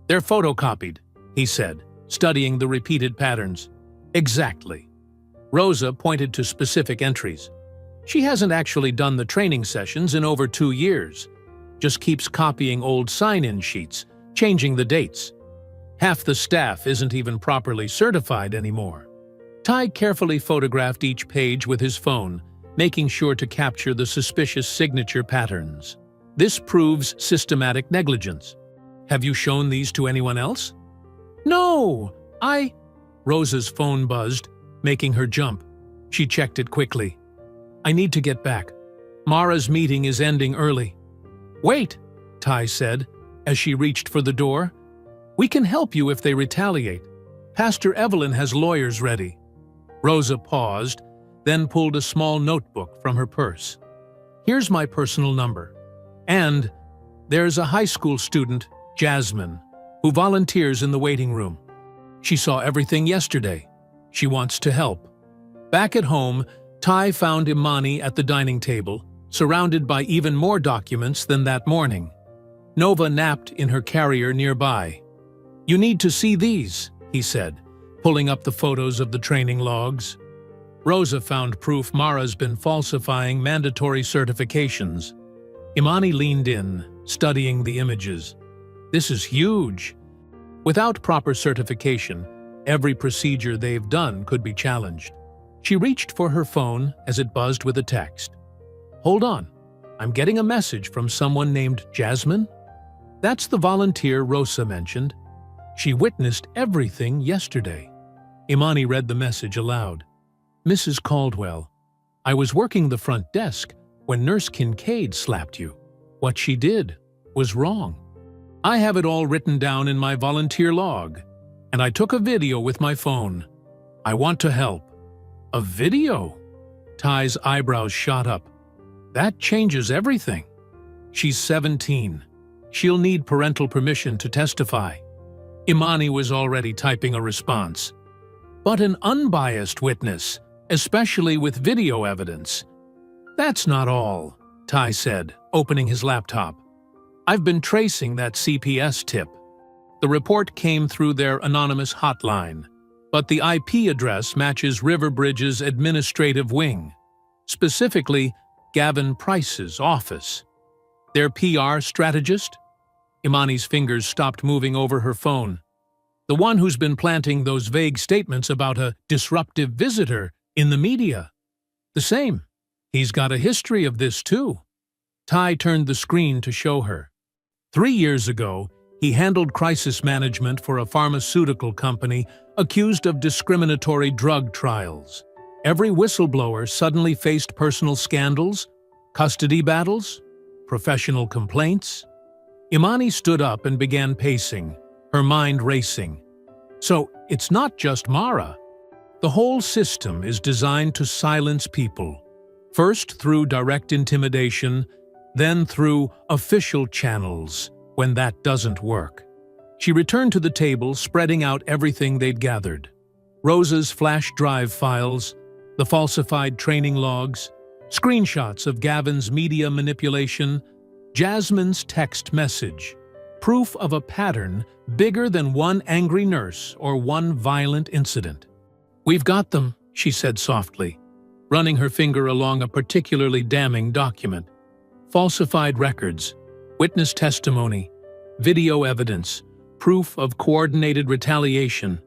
They're photocopied, he said, studying the repeated patterns. Exactly. Rosa pointed to specific entries. She hasn't actually done the training sessions in over 2 years, just keeps copying old sign-in sheets, changing the dates. Half the staff isn't even properly certified anymore. Ty carefully photographed each page with his phone, making sure to capture the suspicious signature patterns. This proves systematic negligence. Have you shown these to anyone else? No, Rosa's phone buzzed, making her jump. She checked it quickly. I need to get back. Mara's meeting is ending early. Wait, Ty said, as she reached for the door. We can help you if they retaliate. Pastor Evelyn has lawyers ready. Rosa paused, then pulled a small notebook from her purse. Here's my personal number. And there's a high school student, Jasmine, who volunteers in the waiting room. She saw everything yesterday. She wants to help. Back at home, Ty found Imani at the dining table, surrounded by even more documents than that morning. Nova napped in her carrier nearby. You need to see these, he said, pulling up the photos of the training logs. Rosa found proof Mara's been falsifying mandatory certifications. Imani leaned in, studying the images. This is huge. Without proper certification, every procedure they've done could be challenged. She reached for her phone as it buzzed with a text. Hold on. I'm getting a message from someone named Jasmine? That's the volunteer Rosa mentioned. She witnessed everything yesterday. Imani read the message aloud. Mrs. Caldwell, I was working the front desk when Nurse Kincaid slapped you. What she did was wrong. I have it all written down in my volunteer log, and I took a video with my phone. I want to help. A video? Ty's eyebrows shot up. That changes everything. She's 17. She'll need parental permission to testify. Imani was already typing a response. But an unbiased witness, especially with video evidence. That's not all, Ty said, opening his laptop. I've been tracing that CPS tip. The report came through their anonymous hotline, but the IP address matches Riverbridge's administrative wing, specifically Gavin Price's office. Their PR strategist? Imani's fingers stopped moving over her phone. The one who's been planting those vague statements about a disruptive visitor in the media. The same. He's got a history of this too. Ty turned the screen to show her. 3 years ago, he handled crisis management for a pharmaceutical company accused of discriminatory drug trials. Every whistleblower suddenly faced personal scandals, custody battles, professional complaints. Imani stood up and began pacing, her mind racing. So it's not just Mara. The whole system is designed to silence people, first through direct intimidation, then through official channels when that doesn't work. She returned to the table, spreading out everything they'd gathered. Rosa's flash drive files, the falsified training logs, screenshots of Gavin's media manipulation, Jasmine's text message, proof of a pattern bigger than one angry nurse or one violent incident. We've got them, she said softly, running her finger along a particularly damning document. Falsified records, witness testimony, video evidence, proof of coordinated retaliation.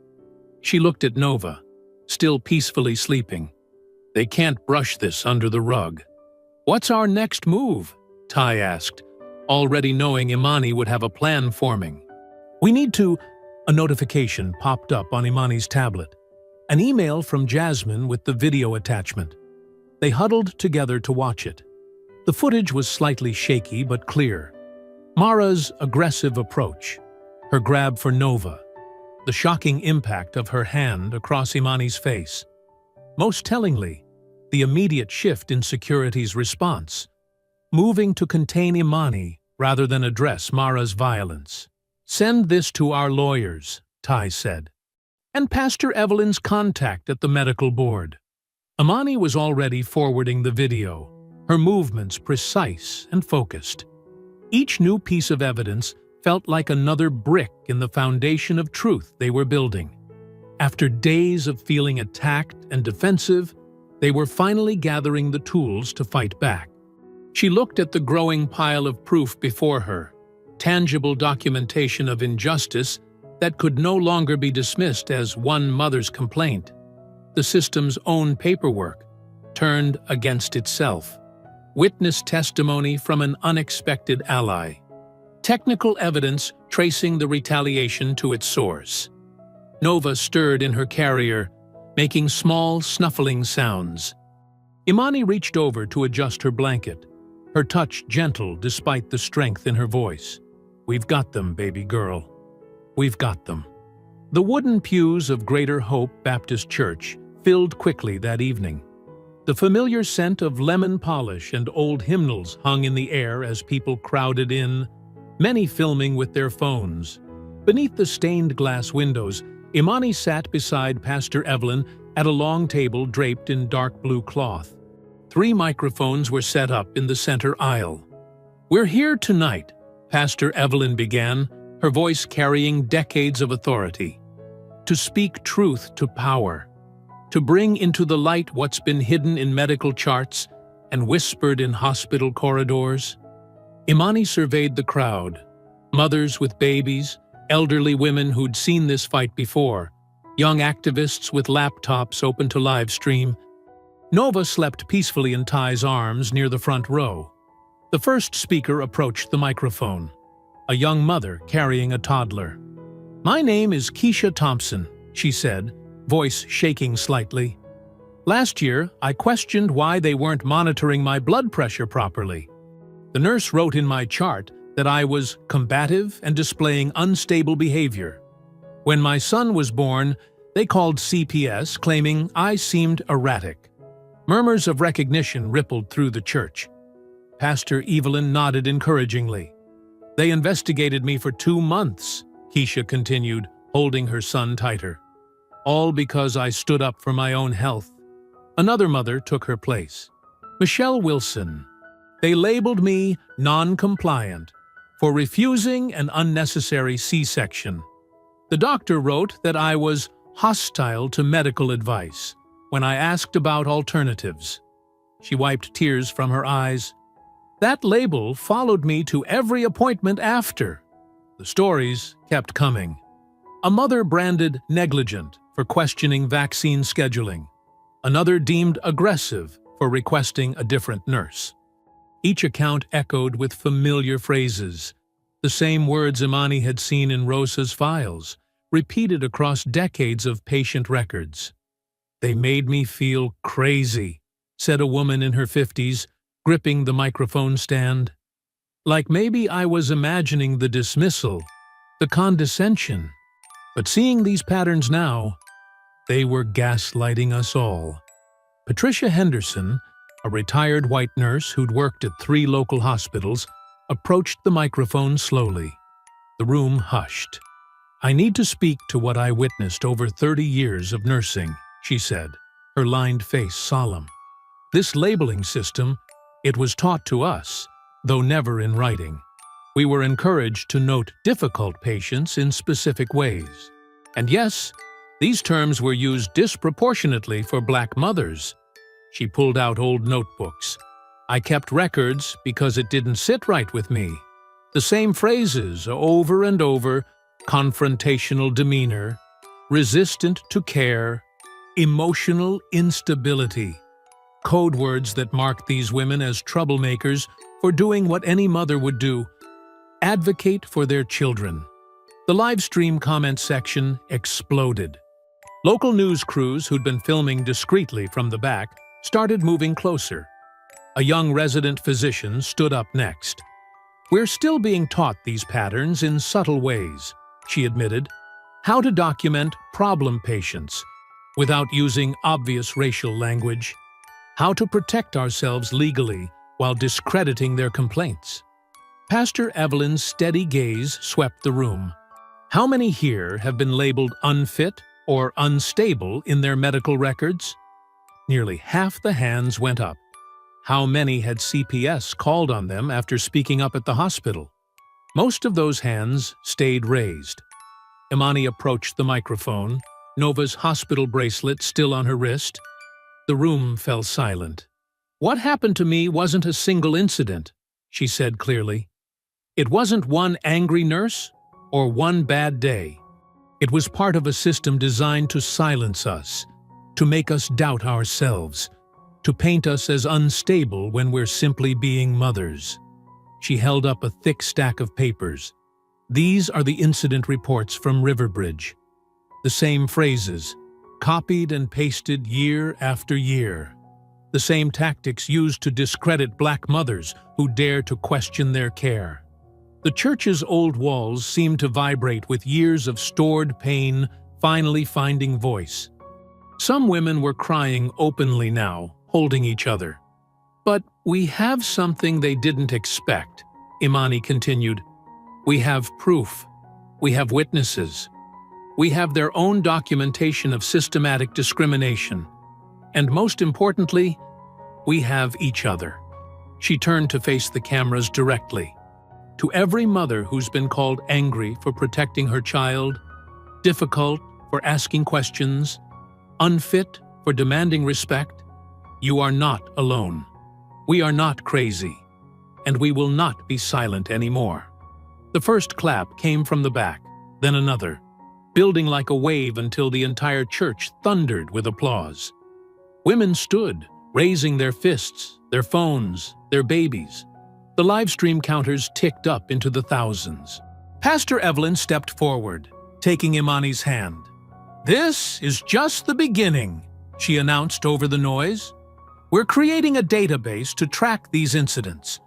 She looked at Nova, still peacefully sleeping. They can't brush this under the rug. What's our next move? Ty asked, already knowing Imani would have a plan forming. We need to... A notification popped up on Imani's tablet. An email from Jasmine with the video attachment. They huddled together to watch it. The footage was slightly shaky but clear. Mara's aggressive approach, her grab for Nova, the shocking impact of her hand across Imani's face. Most tellingly, the immediate shift in security's response, moving to contain Imani rather than address Mara's violence. Send this to our lawyers, Ty said, and Pastor Evelyn's contact at the medical board. Imani was already forwarding the video, her movements precise and focused. Each new piece of evidence felt like another brick in the foundation of truth they were building. After days of feeling attacked and defensive, they were finally gathering the tools to fight back. She looked at the growing pile of proof before her, tangible documentation of injustice that could no longer be dismissed as one mother's complaint. The system's own paperwork, turned against itself. Witness testimony from an unexpected ally. Technical evidence tracing the retaliation to its source. Nova stirred in her carrier, making small, snuffling sounds. Imani reached over to adjust her blanket, her touch gentle despite the strength in her voice. We've got them, baby girl. We've got them. The wooden pews of Greater Hope Baptist Church filled quickly that evening. The familiar scent of lemon polish and old hymnals hung in the air as people crowded in, many filming with their phones. Beneath the stained glass windows, Imani sat beside Pastor Evelyn at a long table draped in dark blue cloth. 3 microphones were set up in the center aisle. We're here tonight, Pastor Evelyn began, her voice carrying decades of authority, to speak truth to power, to bring into the light what's been hidden in medical charts and whispered in hospital corridors. Imani surveyed the crowd, mothers with babies, elderly women who'd seen this fight before, young activists with laptops open to live stream. Nova slept peacefully in Ty's arms near the front row. The first speaker approached the microphone, a young mother carrying a toddler. "My name is Keisha Thompson," she said, voice shaking slightly. "Last year, I questioned why they weren't monitoring my blood pressure properly. The nurse wrote in my chart that I was combative and displaying unstable behavior. When my son was born, they called CPS, claiming I seemed erratic." Murmurs of recognition rippled through the church. Pastor Evelyn nodded encouragingly. "They investigated me for 2 months," Keisha continued, holding her son tighter. "All because I stood up for my own health." Another mother took her place. "Michelle Wilson. They labeled me non-compliant for refusing an unnecessary C-section. The doctor wrote that I was hostile to medical advice when I asked about alternatives." She wiped tears from her eyes. "That label followed me to every appointment after." The stories kept coming. A mother branded negligent for questioning vaccine scheduling. Another deemed aggressive for requesting a different nurse. Each account echoed with familiar phrases, the same words Imani had seen in Rosa's files, repeated across decades of patient records. "They made me feel crazy," said a woman in her 50s, gripping the microphone stand. "Like maybe I was imagining the dismissal, the condescension. But seeing these patterns now, they were gaslighting us all." Patricia Henderson, a retired white nurse who'd worked at 3 local hospitals, approached the microphone slowly. The room hushed. "I need to speak to what I witnessed over 30 years of nursing," she said, her lined face solemn. "This labeling system, it was taught to us, though never in writing. We were encouraged to note difficult patients in specific ways. And yes, these terms were used disproportionately for Black mothers." She pulled out old notebooks. "I kept records because it didn't sit right with me. The same phrases over and over: confrontational demeanor, resistant to care, emotional instability. Code words that marked these women as troublemakers for doing what any mother would do: advocate for their children." The live stream comment section exploded. Local news crews who'd been filming discreetly from the back started moving closer. A young resident physician stood up next. "We're still being taught these patterns in subtle ways," she admitted. "How to document problem patients without using obvious racial language. How to protect ourselves legally while discrediting their complaints." Pastor Evelyn's steady gaze swept the room. "How many here have been labeled unfit or unstable in their medical records?" Nearly half the hands went up. How many had CPS called on them after speaking up at the hospital? Most of those hands stayed raised. Imani approached the microphone, Nova's hospital bracelet still on her wrist. The room fell silent. "What happened to me wasn't a single incident," she said clearly. "It wasn't one angry nurse or one bad day. It was part of a system designed to silence us, to make us doubt ourselves, to paint us as unstable when we're simply being mothers." She held up a thick stack of papers. "These are the incident reports from Riverbridge. The same phrases, copied and pasted year after year. The same tactics used to discredit Black mothers who dare to question their care. The church's old walls seemed to vibrate with years of stored pain finally finding voice. Some women were crying openly now, holding each other. "But we have something they didn't expect," Imani continued. "We have proof. We have witnesses. We have their own documentation of systematic discrimination. And most importantly, we have each other." She turned to face the cameras directly. "To every mother who's been called angry for protecting her child, difficult for asking questions, unfit for demanding respect, you are not alone. We are not crazy, and we will not be silent anymore." The first clap came from the back, then another, building like a wave until the entire church thundered with applause. Women stood, raising their fists, their phones, their babies. The live stream counters ticked up into the thousands. Pastor Evelyn stepped forward, taking Imani's hand. "This is just the beginning," she announced over the noise. "We're creating a database to track these incidents.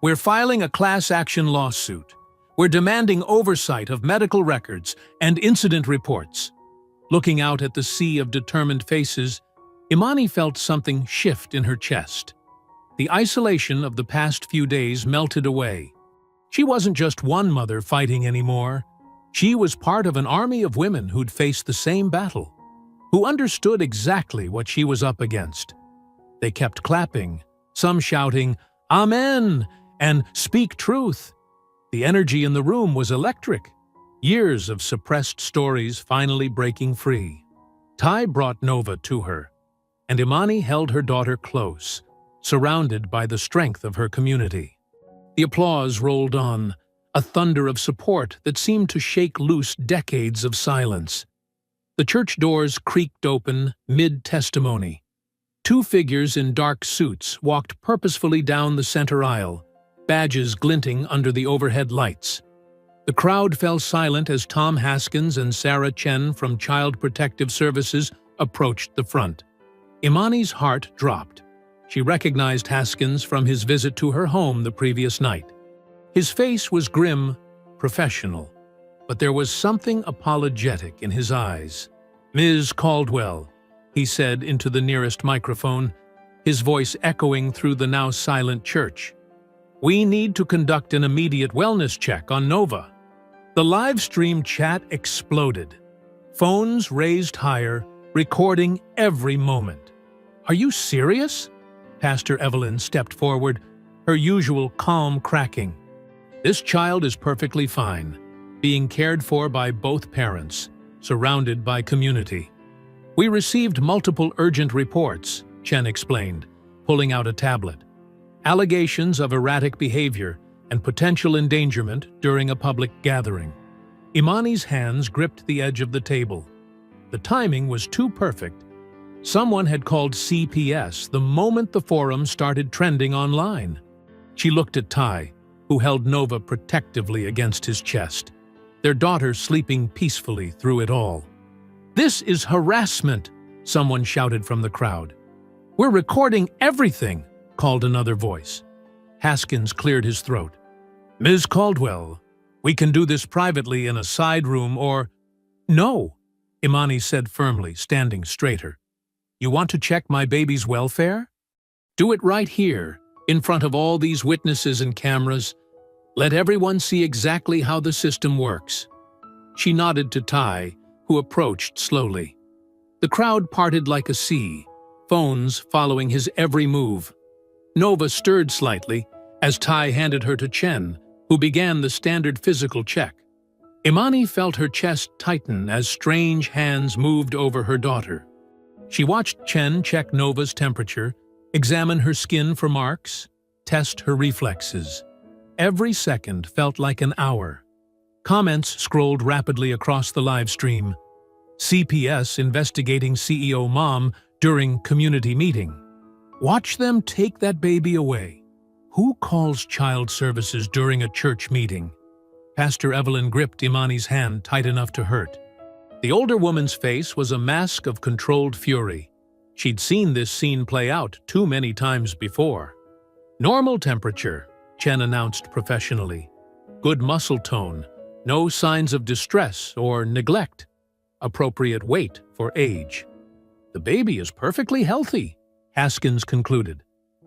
We're filing a class action lawsuit. We're demanding oversight of medical records and incident reports." Looking out at the sea of determined faces, Imani felt something shift in her chest. The isolation of the past few days melted away. She wasn't just one mother fighting anymore. She was part of an army of women who'd faced the same battle, who understood exactly what she was up against. They kept clapping, some shouting, "Amen!" and "Speak truth." The energy in the room was electric. Years of suppressed stories finally breaking free. Ty brought Nova to her, and Imani held her daughter close, surrounded by the strength of her community. The applause rolled on, a thunder of support that seemed to shake loose decades of silence. The church doors creaked open mid-testimony. Two figures in dark suits walked purposefully down the center aisle, badges glinting under the overhead lights. The crowd fell silent as Tom Haskins and Sarah Chen from Child Protective Services approached the front. Imani's heart dropped. She recognized Haskins from his visit to her home the previous night. His face was grim, professional, but there was something apologetic in his eyes. "Ms. Caldwell," he said into the nearest microphone, his voice echoing through the now silent church. "We need to conduct an immediate wellness check on Nova." The live stream chat exploded. Phones raised higher, recording every moment. "Are you serious?" Pastor Evelyn stepped forward, her usual calm cracking. "This child is perfectly fine, being cared for by both parents, surrounded by community." "We received multiple urgent reports," Chen explained, pulling out a tablet. "Allegations of erratic behavior and potential endangerment during a public gathering." Imani's hands gripped the edge of the table. The timing was too perfect. Someone had called CPS the moment the forum started trending online. She looked at Ty, who held Nova protectively against his chest, their daughter sleeping peacefully through it all. "This is harassment," someone shouted from the crowd. "We're recording everything," called another voice. Haskins cleared his throat. "Ms. Caldwell, we can do this privately in a side room or—" "No," Imani said firmly, standing straighter. "You want to check my baby's welfare? Do it right here, in front of all these witnesses and cameras. Let everyone see exactly how the system works." She nodded to Ty, who approached slowly. The crowd parted like a sea, phones following his every move. Nova stirred slightly as Ty handed her to Chen, who began the standard physical check. Imani felt her chest tighten as strange hands moved over her daughter. She watched Chen check Nova's temperature, examine her skin for marks, test her reflexes. Every second felt like an hour. Comments scrolled rapidly across the live stream. CPS investigating CEO mom during community meeting. Watch them take that baby away. Who calls child services during a church meeting? Pastor Evelyn gripped Imani's hand tight enough to hurt. The older woman's face was a mask of controlled fury. She'd seen this scene play out too many times before. "Normal temperature," Chen announced professionally. "Good muscle tone, no signs of distress or neglect. Appropriate weight for age." "The baby is perfectly healthy," Haskins concluded.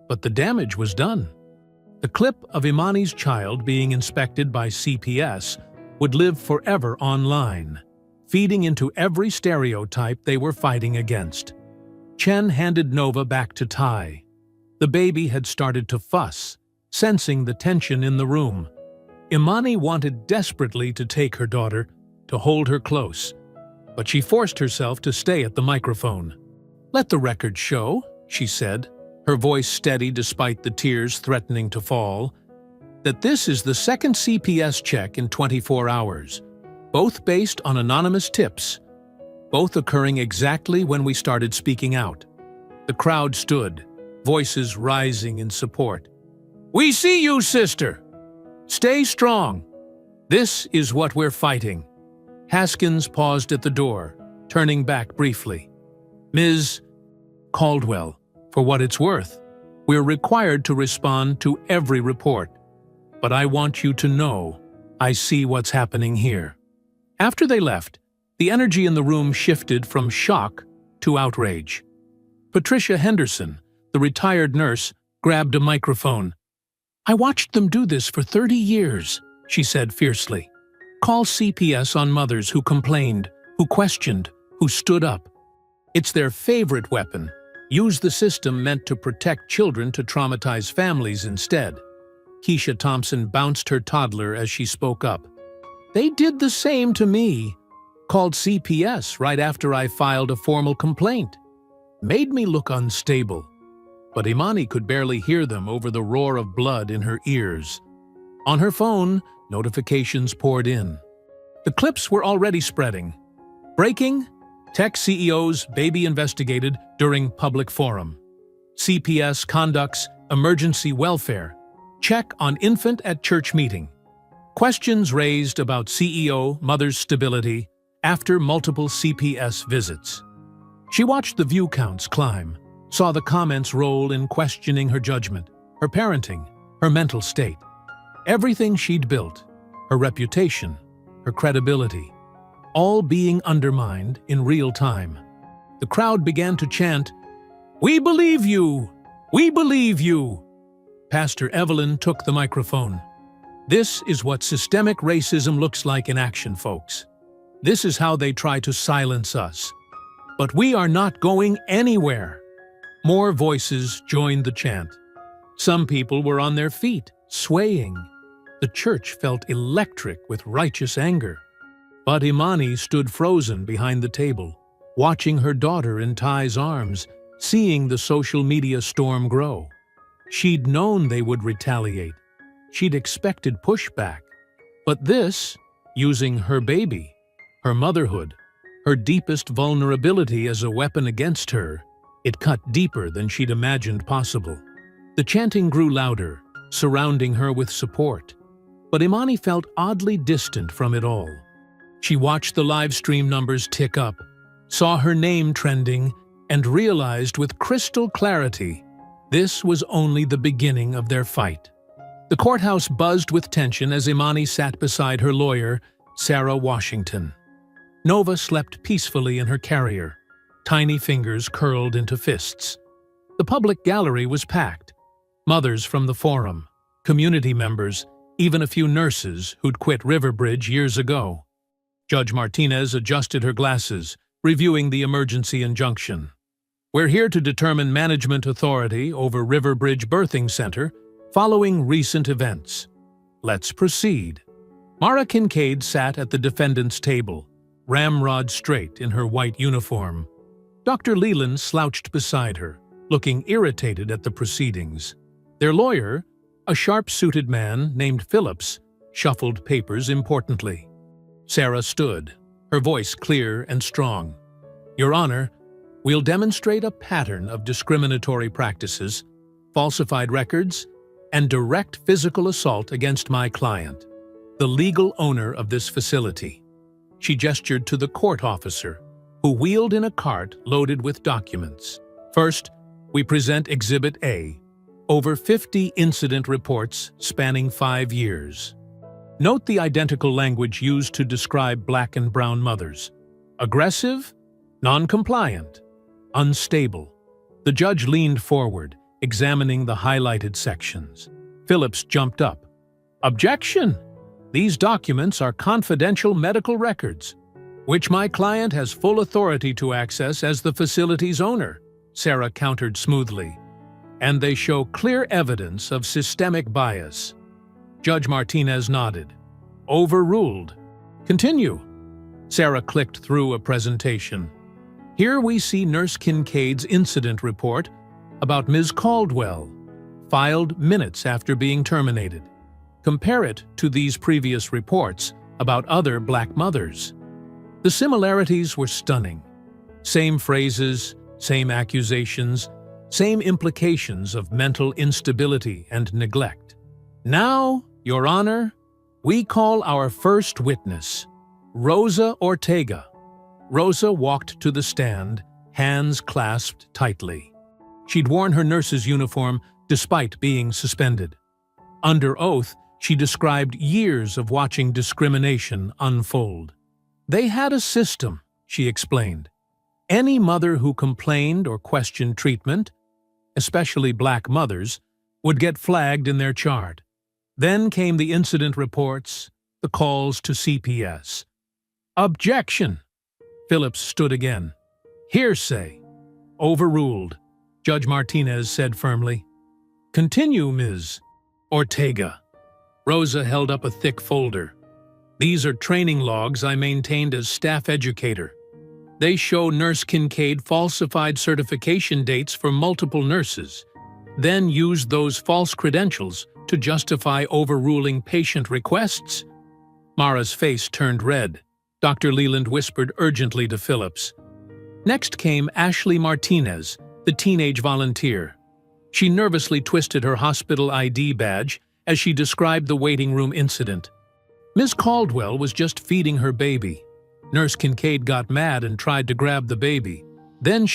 But the damage was done. The clip of Imani's child being inspected by CPS would live forever online, feeding into every stereotype they were fighting against. Chen handed Nova back to Ty. The baby had started to fuss, sensing the tension in the room. Imani wanted desperately to take her daughter, to hold her close, but she forced herself to stay at the microphone. "Let the record show," she said, her voice steady despite the tears threatening to fall, "that this is the second CPS check in 24 hours, both based on anonymous tips, both occurring exactly when we started speaking out." The crowd stood, voices rising in support. "We see you, sister! Stay strong! This is what we're fighting." Haskins paused at the door, turning back briefly. "Ms. Caldwell, for what it's worth, we're required to respond to every report. But I want you to know I see what's happening here." After they left, the energy in the room shifted from shock to outrage. Patricia Henderson, the retired nurse, grabbed a microphone. "I watched them do this for 30 years, she said fiercely. "Call CPS on mothers who complained, who questioned, who stood up. It's their favorite weapon. Use the system meant to protect children to traumatize families instead." Keisha Thompson bounced her toddler as she spoke up. "They did the same to me. Called CPS right after I filed a formal complaint. Made me look unstable." But Imani could barely hear them over the roar of blood in her ears. On her phone, notifications poured in. The clips were already spreading. Breaking: Tech CEO's baby investigated during public forum. CPS conducts emergency welfare. Check on infant at church meeting. Questions raised about CEO mother's stability after multiple CPS visits. She watched the view counts climb, saw the comments roll in questioning her judgment, her parenting, her mental state. Everything she'd built, her reputation, her credibility, all being undermined in real time. The crowd began to chant, "We believe you! We believe you!" Pastor Evelyn took the microphone. "This is what systemic racism looks like in action, folks. This is how they try to silence us. But we are not going anywhere." More voices joined the chant. Some people were on their feet, swaying. The church felt electric with righteous anger. But Imani stood frozen behind the table, watching her daughter in Ty's arms, seeing the social media storm grow. She'd known they would retaliate. She'd expected pushback. But this, using her baby, her motherhood, her deepest vulnerability as a weapon against her, it cut deeper than she'd imagined possible. The chanting grew louder, surrounding her with support. But Imani felt oddly distant from it all. She watched the live stream numbers tick up, saw her name trending, and realized with crystal clarity this was only the beginning of their fight. The courthouse buzzed with tension as Imani sat beside her lawyer, Sarah Washington. Nova slept peacefully in her carrier, tiny fingers curled into fists. The public gallery was packed. Mothers from the forum, community members, even a few nurses who'd quit Riverbridge years ago. Judge Martinez adjusted her glasses, reviewing the emergency injunction. "We're here to determine management authority over Riverbridge Birthing Center following recent events. Let's proceed." Mara Kincaid sat at the defendant's table, ramrod straight in her white uniform. Dr. Leland slouched beside her, looking irritated at the proceedings. Their lawyer, a sharp-suited man named Phillips, shuffled papers importantly. Sarah stood, her voice clear and strong. "Your Honor, we'll demonstrate a pattern of discriminatory practices, falsified records, and direct physical assault against my client, the legal owner of this facility." She gestured to the court officer, who wheeled in a cart loaded with documents. "First, we present Exhibit A, over 50 incident reports spanning 5 years. Note the identical language used to describe black and brown mothers. Aggressive, non-compliant, unstable." The judge leaned forward, examining the highlighted sections. Phillips jumped up. "Objection! These documents are confidential medical records, which my client has full authority to access as the facility's owner," Sarah countered smoothly. "And they show clear evidence of systemic bias." Judge Martinez nodded. "Overruled. Continue." Sarah clicked through a presentation. Here we see Nurse Kincaid's incident report about Ms. Caldwell, filed minutes after being terminated. Compare it to these previous reports about other black mothers. The similarities were stunning. Same phrases, same accusations, Same implications of mental instability and neglect. Now, Your Honor, we call our first witness, Rosa Ortega. Rosa walked to the stand, hands clasped tightly. She'd worn her nurse's uniform despite being suspended. Under oath, she described years of watching discrimination unfold. They had a system, she explained. Any mother who complained or questioned treatment, especially black mothers, would get flagged in their chart. Then came the incident reports, the calls to CPS. Objection! Phillips stood again. Hearsay. Overruled, Judge Martinez said firmly. Continue, Ms. Ortega. Rosa held up a thick folder. These are training logs I maintained as staff educator. They show Nurse Kincaid falsified certification dates for multiple nurses, then used those false credentials to justify overruling patient requests. Mara's face turned red. Dr. Leland whispered urgently to Phillips. Next came Ashley Martinez, the teenage volunteer. She nervously twisted her hospital ID badge as she described the waiting room incident. Ms. Caldwell was just feeding her baby. Nurse Kincaid got mad and tried to grab the baby. Then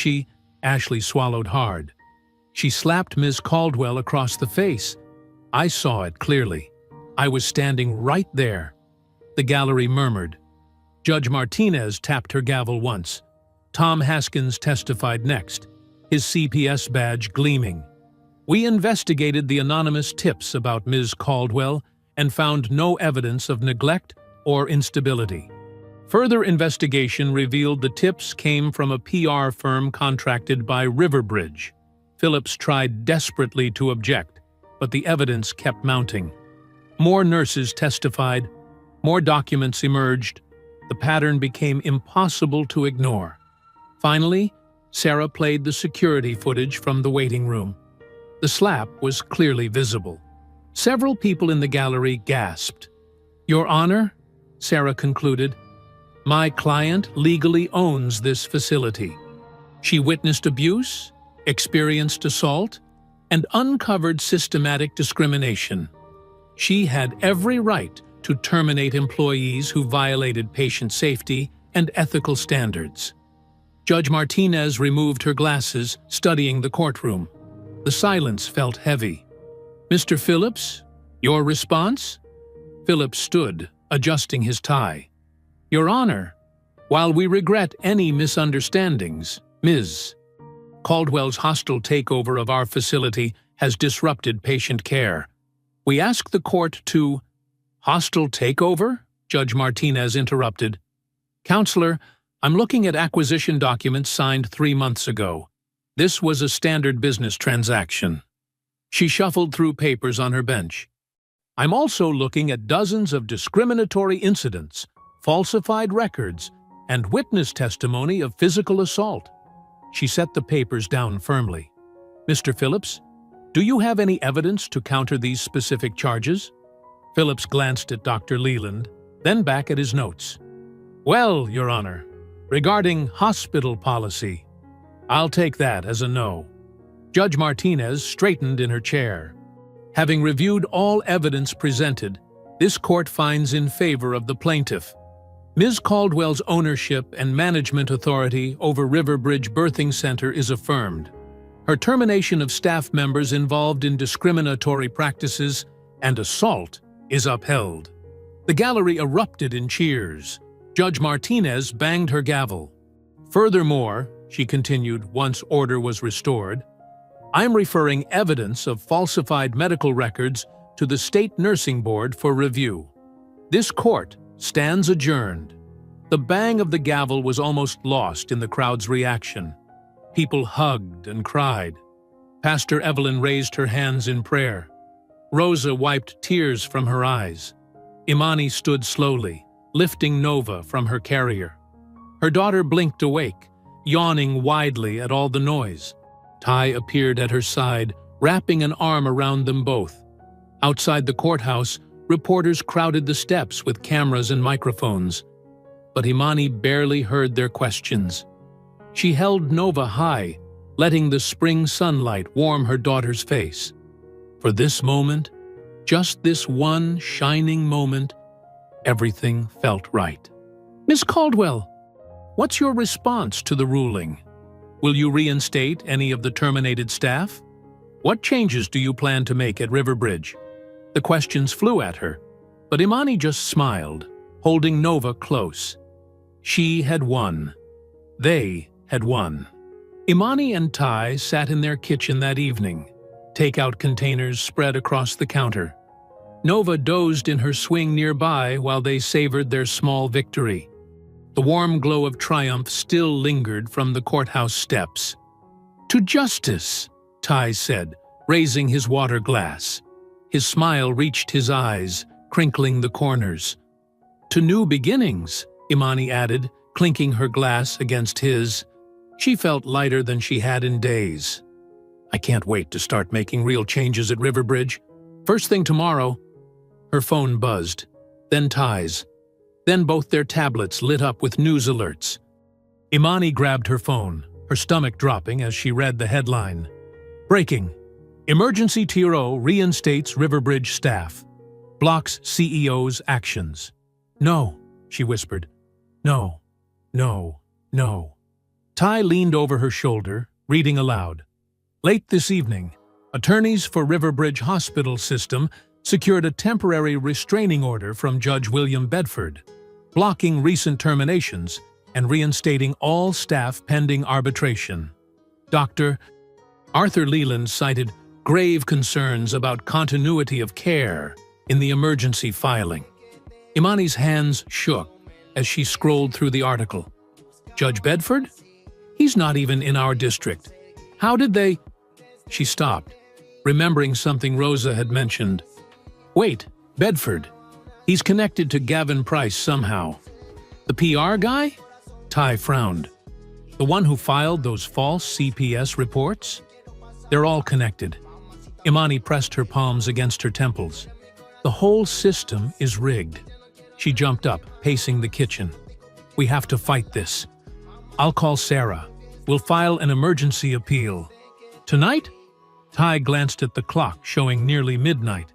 Ashley swallowed hard. She slapped Ms. Caldwell across the face. I saw it clearly. I was standing right there. The gallery murmured. Judge Martinez tapped her gavel once. Tom Haskins testified next, his CPS badge gleaming. We investigated the anonymous tips about Ms. Caldwell and found no evidence of neglect or instability. Further investigation revealed the tips came from a PR firm contracted by Riverbridge. Phillips tried desperately to object, but the evidence kept mounting. More nurses testified, more documents emerged. The pattern became impossible to ignore. Finally, Sarah played the security footage from the waiting room. The slap was clearly visible. Several people in the gallery gasped. Your Honor, Sarah concluded, my client legally owns this facility. She witnessed abuse, experienced assault, and uncovered systematic discrimination. She had every right to terminate employees who violated patient safety and ethical standards. Judge Martinez removed her glasses, studying the courtroom. The silence felt heavy. Mr. Phillips, your response? Phillips stood, adjusting his tie. Your Honor, while we regret any misunderstandings, Ms. Caldwell's hostile takeover of our facility has disrupted patient care. We ask the court to— Hostile takeover? Judge Martinez interrupted. Counselor, I'm looking at acquisition documents signed 3 months ago. This was a standard business transaction. She shuffled through papers on her bench. I'm also looking at dozens of discriminatory incidents, falsified records, and witness testimony of physical assault. She set the papers down firmly. Mr. Phillips, do you have any evidence to counter these specific charges? Phillips glanced at Dr. Leland, then back at his notes. Well, Your Honor, regarding hospital policy, I'll take that as a no. Judge Martinez straightened in her chair. Having reviewed all evidence presented, this court finds in favor of the plaintiff. Ms. Caldwell's ownership and management authority over Riverbridge Birthing Center is affirmed. Her termination of staff members involved in discriminatory practices and assault is upheld. The gallery erupted in cheers. Judge Martinez banged her gavel. Furthermore, she continued once order was restored, I'm referring evidence of falsified medical records to the State Nursing Board for review. This court stands adjourned. The bang of the gavel was almost lost in the crowd's reaction. People hugged and cried. Pastor Evelyn raised her hands in prayer. Rosa wiped tears from her eyes. Imani stood slowly, lifting Nova from her carrier. Her daughter blinked awake, yawning widely at all the noise. Ty appeared at her side, wrapping an arm around them both. Outside the courthouse, reporters crowded the steps with cameras and microphones. But Imani barely heard their questions. She held Nova high, letting the spring sunlight warm her daughter's face. For this moment, just this one shining moment, everything felt right. "Miss Caldwell, what's your response to the ruling? Will you reinstate any of the terminated staff? What changes do you plan to make at Riverbridge?" The questions flew at her, but Imani just smiled, holding Nova close. She had won. They had won. Imani and Ty sat in their kitchen that evening, takeout containers spread across the counter. Nova dozed in her swing nearby while they savored their small victory. The warm glow of triumph still lingered from the courthouse steps. "To justice," Ty said, raising his water glass. His smile reached his eyes, crinkling the corners. "To new beginnings," Imani added, clinking her glass against his. She felt lighter than she had in days. "I can't wait to start making real changes at Riverbridge. First thing tomorrow." Her phone buzzed, then Ty's. Then both their tablets lit up with news alerts. Imani grabbed her phone, her stomach dropping as she read the headline. "Breaking. Emergency Tier O reinstates Riverbridge staff. Blocks CEO's actions." "No," she whispered. "No, no, no." Ty leaned over her shoulder, reading aloud. "Late this evening, attorneys for Riverbridge Hospital System secured a temporary restraining order from Judge William Bedford, blocking recent terminations and reinstating all staff pending arbitration. Dr. Arthur Leland cited grave concerns about continuity of care in the emergency filing. Imani's hands shook as she scrolled through the article. "Judge Bedford? He's not even in our district. How did they—" She stopped, remembering something Rosa had mentioned. "Wait, Bedford. He's connected to Gavin Price somehow. The PR guy?" Ty frowned. "The one who filed those false CPS reports? They're all connected." Imani pressed her palms against her temples. "The whole system is rigged." She jumped up, pacing the kitchen. "We have to fight this. I'll call Sarah. We'll file an emergency appeal." "Tonight?" Ty glanced at the clock, showing nearly midnight.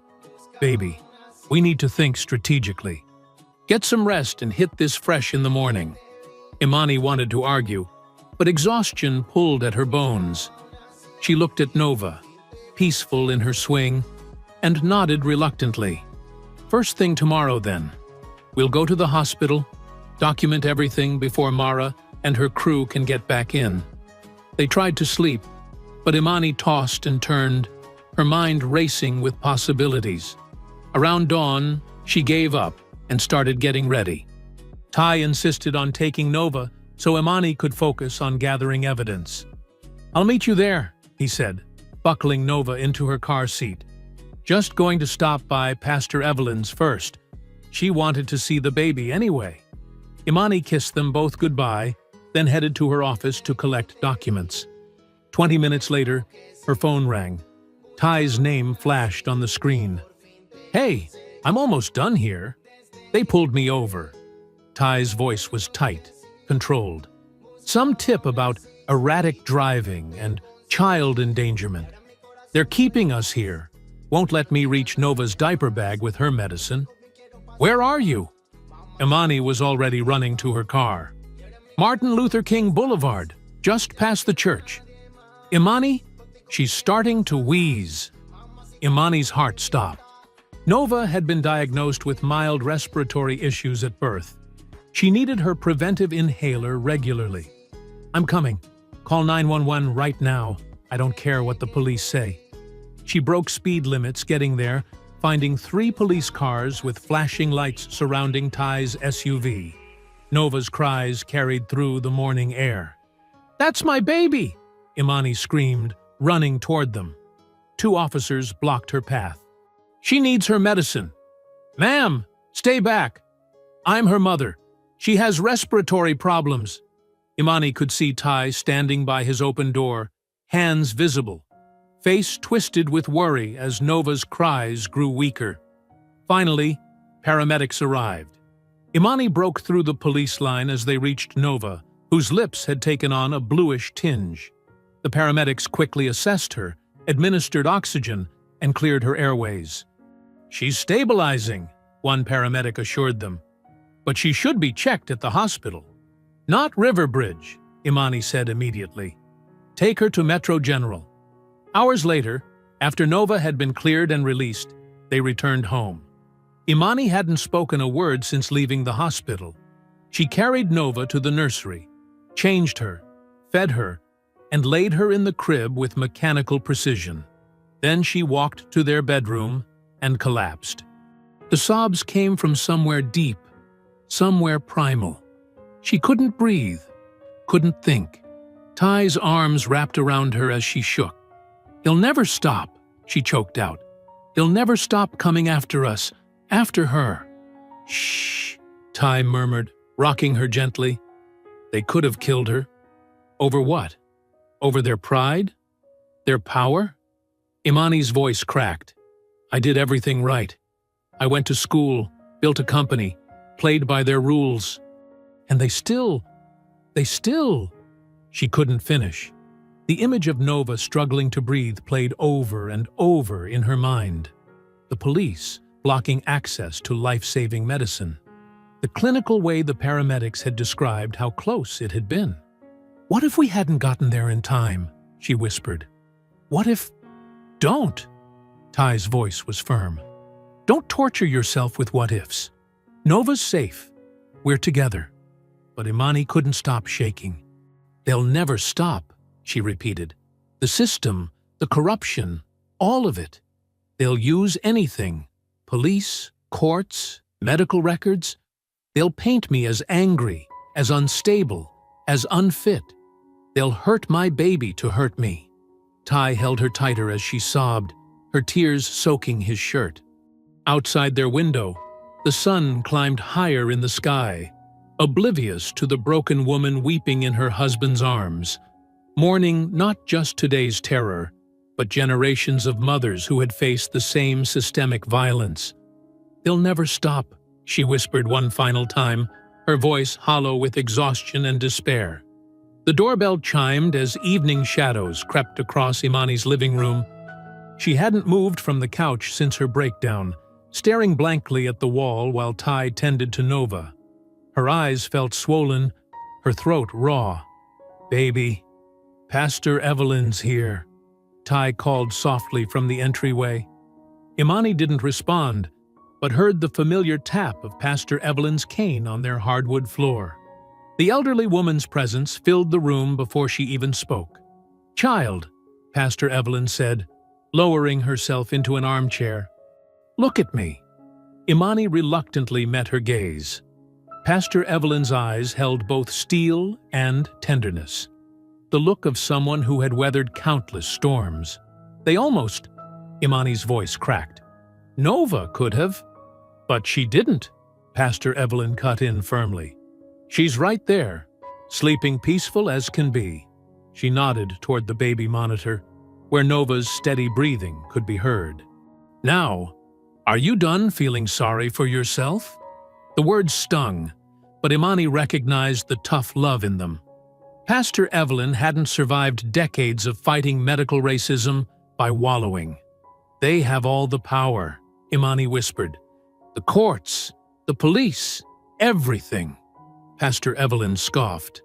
"Baby, we need to think strategically. Get some rest and hit this fresh in the morning." Imani wanted to argue, but exhaustion pulled at her bones. She looked at Nova, peaceful in her swing, and nodded reluctantly. "First thing tomorrow, then. We'll go to the hospital, document everything before Mara and her crew can get back in." They tried to sleep, but Imani tossed and turned, her mind racing with possibilities. Around dawn, she gave up and started getting ready. Ty insisted on taking Nova so Imani could focus on gathering evidence. "I'll meet you there," he said, buckling Nova into her car seat. "Just going to stop by Pastor Evelyn's first. She wanted to see the baby anyway." Imani kissed them both goodbye, then headed to her office to collect documents. 20 minutes later, her phone rang. Ty's name flashed on the screen. "Hey, I'm almost done here." "They pulled me over." Ty's voice was tight, controlled. "Some tip about erratic driving and child endangerment. They're keeping us here. Won't let me reach Nova's diaper bag with her medicine." "Where are you?" Imani was already running to her car. "Martin Luther King Boulevard, just past the church." "Imani?" She's starting to wheeze. Imani's heart stopped. Nova had been diagnosed with mild respiratory issues at birth. She needed her preventive inhaler regularly. "I'm coming. Call 911 right now. I don't care what the police say." She broke speed limits getting there, finding 3 police cars with flashing lights surrounding Ty's SUV. Nova's cries carried through the morning air. "That's my baby!" Imani screamed, running toward them. 2 officers blocked her path. "She needs her medicine." "Ma'am, stay back. I'm her mother. She has respiratory problems." Imani could see Ty standing by his open door, hands visible, face twisted with worry as Nova's cries grew weaker. Finally, paramedics arrived. Imani broke through the police line as they reached Nova, whose lips had taken on a bluish tinge. The paramedics quickly assessed her, administered oxygen, and cleared her airways. "She's stabilizing," one paramedic assured them. "But she should be checked at the hospital." "Not Riverbridge," Imani said immediately. "Take her to Metro General." Hours later, after Nova had been cleared and released, they returned home. Imani hadn't spoken a word since leaving the hospital. She carried Nova to the nursery, changed her, fed her, and laid her in the crib with mechanical precision. Then she walked to their bedroom and collapsed. The sobs came from somewhere deep, somewhere primal. She couldn't breathe, couldn't think. Ty's arms wrapped around her as she shook. "He'll never stop," she choked out. "He'll never stop coming after us, after her." "Shh," Ty murmured, rocking her gently. They could have killed her. Over what? Over their pride? Their power? Imani's voice cracked. "I did everything right. I went to school, built a company, played by their rules. And they still... She couldn't finish. The image of Nova struggling to breathe played over and over in her mind. The police blocking access to life-saving medicine. The clinical way the paramedics had described how close it had been. "What if we hadn't gotten there in time?" she whispered. "What if..." "Don't!" Ty's voice was firm. "Don't torture yourself with what-ifs. Nova's safe. We're together." But Imani couldn't stop shaking. "They'll never stop," she repeated. "The system, the corruption, all of it. They'll use anything. Police, courts, medical records. They'll paint me as angry, as unstable, as unfit. They'll hurt my baby to hurt me." Ty held her tighter as she sobbed, her tears soaking his shirt. Outside their window, the sun climbed higher in the sky, oblivious to the broken woman weeping in her husband's arms, mourning not just today's terror, but generations of mothers who had faced the same systemic violence. "They'll never stop," she whispered one final time, her voice hollow with exhaustion and despair. The doorbell chimed as evening shadows crept across Imani's living room. She hadn't moved from the couch since her breakdown, staring blankly at the wall while Ty tended to Nova. Her eyes felt swollen, her throat raw. "Baby, Pastor Evelyn's here," Ty called softly from the entryway. Imani didn't respond, but heard the familiar tap of Pastor Evelyn's cane on their hardwood floor. The elderly woman's presence filled the room before she even spoke. "Child," Pastor Evelyn said, lowering herself into an armchair. "Look at me." Imani reluctantly met her gaze. Pastor Evelyn's eyes held both steel and tenderness, the look of someone who had weathered countless storms. They almost... Imani's voice cracked. "Nova could have." "But she didn't," Pastor Evelyn cut in firmly. "She's right there, sleeping peaceful as can be." She nodded toward the baby monitor, where Nova's steady breathing could be heard. "Now, are you done feeling sorry for yourself?" The words stung, but Imani recognized the tough love in them. Pastor Evelyn hadn't survived decades of fighting medical racism by wallowing. "They have all the power," Imani whispered. "The courts, the police, everything." Pastor Evelyn scoffed.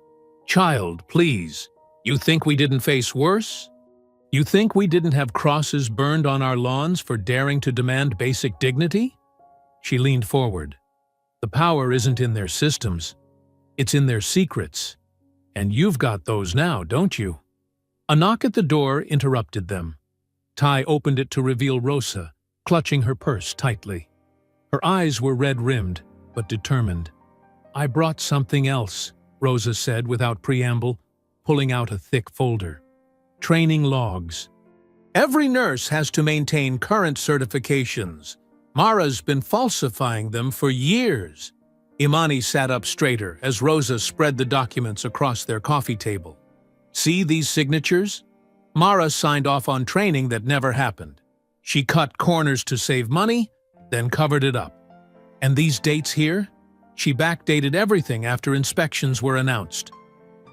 "Child, please, you think we didn't face worse? You think we didn't have crosses burned on our lawns for daring to demand basic dignity?" She leaned forward. "The power isn't in their systems. It's in their secrets. And you've got those now, don't you?" A knock at the door interrupted them. Ty opened it to reveal Rosa, clutching her purse tightly. Her eyes were red-rimmed, but determined. "I brought something else," Rosa said without preamble, pulling out a thick folder. "Training logs. Every nurse has to maintain current certifications. Mara's been falsifying them for years." Imani sat up straighter as Rosa spread the documents across their coffee table. "See these signatures? Mara signed off on training that never happened. She cut corners to save money, then covered it up. And these dates here? She backdated everything after inspections were announced."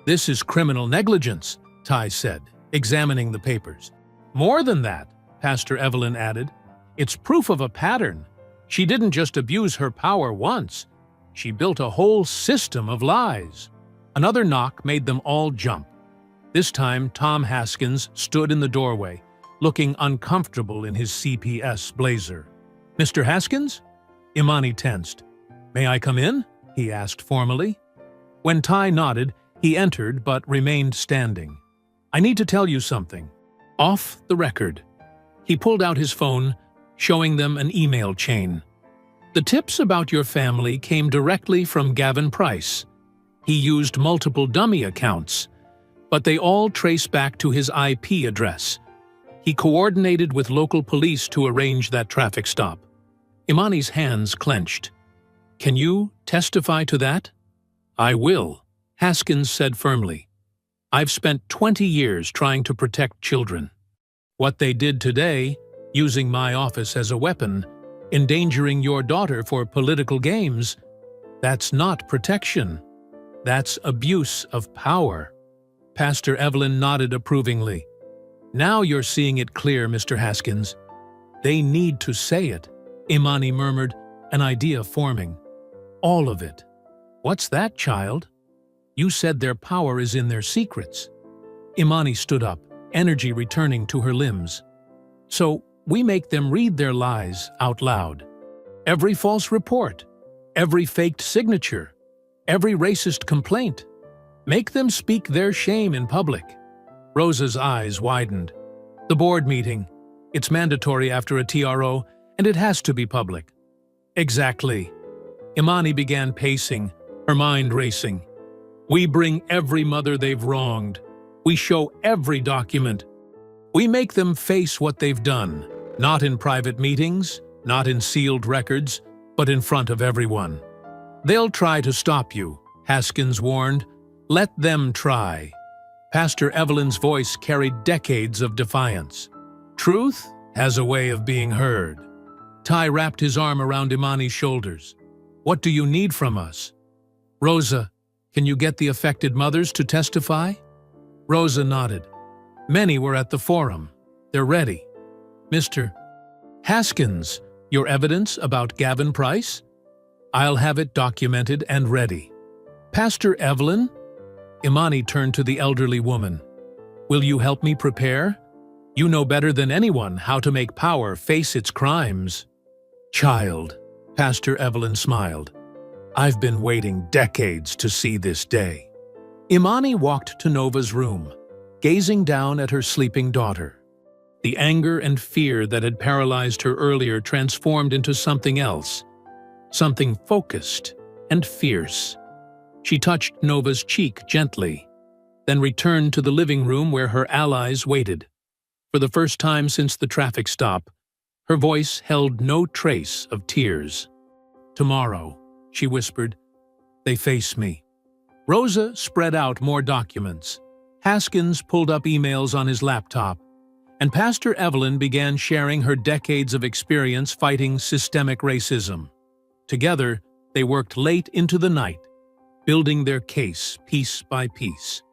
"This is criminal negligence," Ty said, examining the papers. More than that, Pastor Evelyn added, it's proof of a pattern. She didn't just abuse her power once. She built a whole system of lies. Another knock made them all jump. This time, Tom Haskins stood in the doorway, looking uncomfortable in his CPS blazer. Mr. Haskins? Imani tensed. May I come in? He asked formally. When Ty nodded, he entered but remained standing. I need to tell you something. Off the record. He pulled out his phone, showing them an email chain. The tips about your family came directly from Gavin Price. He used multiple dummy accounts, but they all trace back to his IP address. He coordinated with local police to arrange that traffic stop. Imani's hands clenched. Can you testify to that? I will, Haskins said firmly. I've spent 20 years trying to protect children. What they did today, using my office as a weapon, endangering your daughter for political games, that's not protection. That's abuse of power. Pastor Evelyn nodded approvingly. Now you're seeing it clear, Mr. Haskins. They need to say it, Imani murmured, an idea forming. All of it. What's that, child? You said their power is in their secrets. Imani stood up, energy returning to her limbs. So we make them read their lies out loud. Every false report, every faked signature, every racist complaint. Make them speak their shame in public. Rosa's eyes widened. The board meeting. It's mandatory after a TRO, and it has to be public. Exactly. Imani began pacing, her mind racing. We bring every mother they've wronged. We show every document. We make them face what they've done, not in private meetings, not in sealed records, but in front of everyone. They'll try to stop you, Haskins warned. Let them try. Pastor Evelyn's voice carried decades of defiance. Truth has a way of being heard. Ty wrapped his arm around Imani's shoulders. What do you need from us? Rosa, can you get the affected mothers to testify? Rosa nodded. Many were at the forum. They're ready. Mr. Haskins, your evidence about Gavin Price? I'll have it documented and ready. Pastor Evelyn? Imani turned to the elderly woman. Will you help me prepare? You know better than anyone how to make power face its crimes. Child, Pastor Evelyn smiled. I've been waiting decades to see this day. Imani walked to Nova's room, gazing down at her sleeping daughter. The anger and fear that had paralyzed her earlier transformed into something else, something focused and fierce. She touched Nova's cheek gently, then returned to the living room where her allies waited. For the first time since the traffic stop, her voice held no trace of tears. Tomorrow, she whispered, they face me. Rosa spread out more documents. Haskins pulled up emails on his laptop, and Pastor Evelyn began sharing her decades of experience fighting systemic racism. Together, they worked late into the night, building their case piece by piece,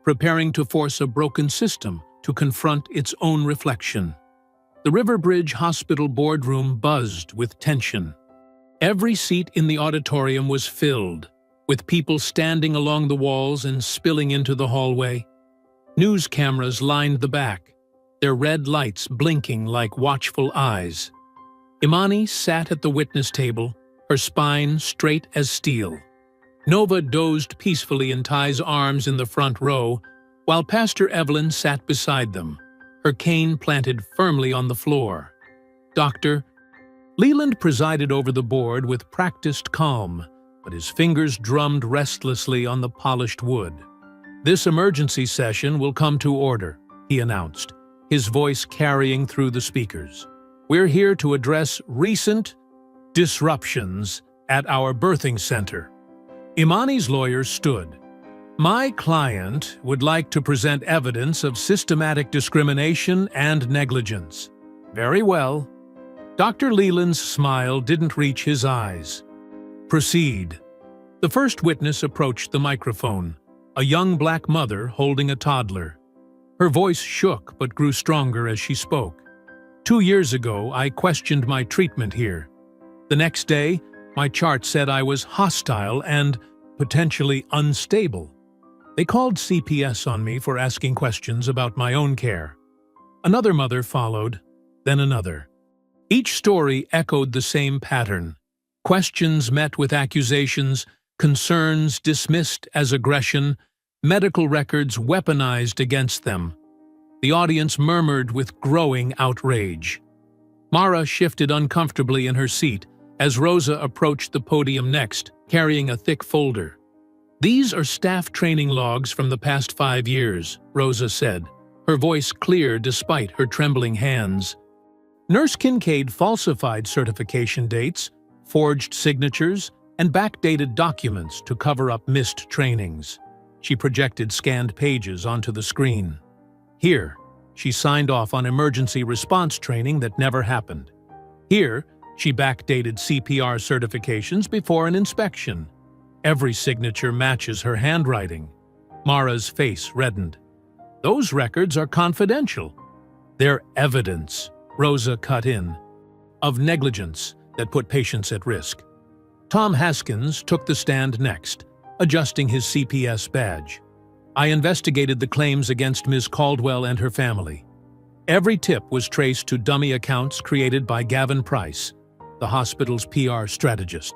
preparing to force a broken system to confront its own reflection. The Riverbridge Hospital boardroom buzzed with tension. Every seat in the auditorium was filled, with people standing along the walls and spilling into the hallway. News cameras lined the back, their red lights blinking like watchful eyes. Imani sat at the witness table, her spine straight as steel. Nova dozed peacefully in Ty's arms in the front row, while Pastor Evelyn sat beside them, her cane planted firmly on the floor. Dr. Leland presided over the board with practiced calm, but his fingers drummed restlessly on the polished wood. This emergency session will come to order, he announced, his voice carrying through the speakers. We're here to address recent disruptions at our birthing center. Imani's lawyer stood. My client would like to present evidence of systematic discrimination and negligence. Very well. Dr. Leland's smile didn't reach his eyes. Proceed. The first witness approached the microphone, a young black mother holding a toddler. Her voice shook but grew stronger as she spoke. 2 years ago, I questioned my treatment here. The next day, my chart said I was hostile and potentially unstable. They called CPS on me for asking questions about my own care. Another mother followed, then another. Each story echoed the same pattern. Questions met with accusations, concerns dismissed as aggression, medical records weaponized against them. The audience murmured with growing outrage. Mara shifted uncomfortably in her seat as Rosa approached the podium next, carrying a thick folder. "These are staff training logs from the past 5 years," Rosa said, her voice clear despite her trembling hands. Nurse Kincaid falsified certification dates, forged signatures, and backdated documents to cover up missed trainings. She projected scanned pages onto the screen. Here, she signed off on emergency response training that never happened. Here, she backdated CPR certifications before an inspection. Every signature matches her handwriting. Mara's face reddened. "Those records are confidential. They're evidence," Rosa cut in, "of negligence that put patients at risk." Tom Haskins took the stand next, adjusting his CPS badge. "I investigated the claims against Ms. Caldwell and her family. Every tip was traced to dummy accounts created by Gavin Price, the hospital's PR strategist.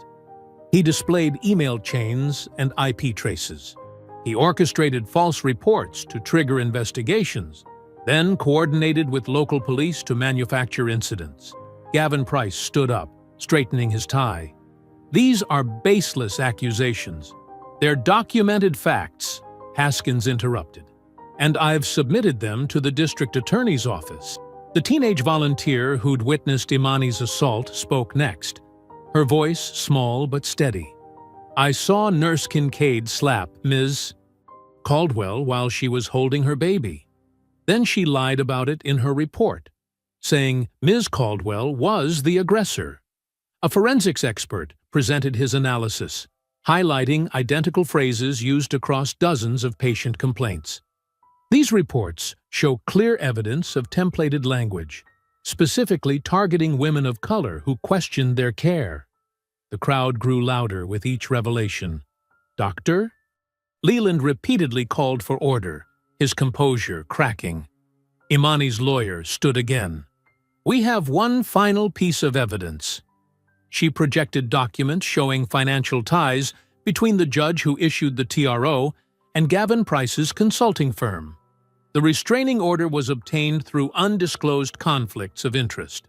He displayed email chains and IP traces. He orchestrated false reports to trigger investigations, then coordinated with local police to manufacture incidents." Gavin Price stood up, straightening his tie. "These are baseless accusations. They're documented facts," Haskins interrupted. "And I've submitted them to the district attorney's office." The teenage volunteer who'd witnessed Imani's assault spoke next, her voice small but steady. "I saw Nurse Kincaid slap Ms. Caldwell while she was holding her baby. Then she lied about it in her report, saying Ms. Caldwell was the aggressor." A forensics expert presented his analysis, highlighting identical phrases used across dozens of patient complaints. These reports show clear evidence of templated language, specifically targeting women of color who questioned their care. The crowd grew louder with each revelation. "Doctor?" Leland repeatedly called for order, his composure cracking. Imani's lawyer stood again. "We have one final piece of evidence." She projected documents showing financial ties between the judge who issued the TRO and Gavin Price's consulting firm. The restraining order was obtained through undisclosed conflicts of interest.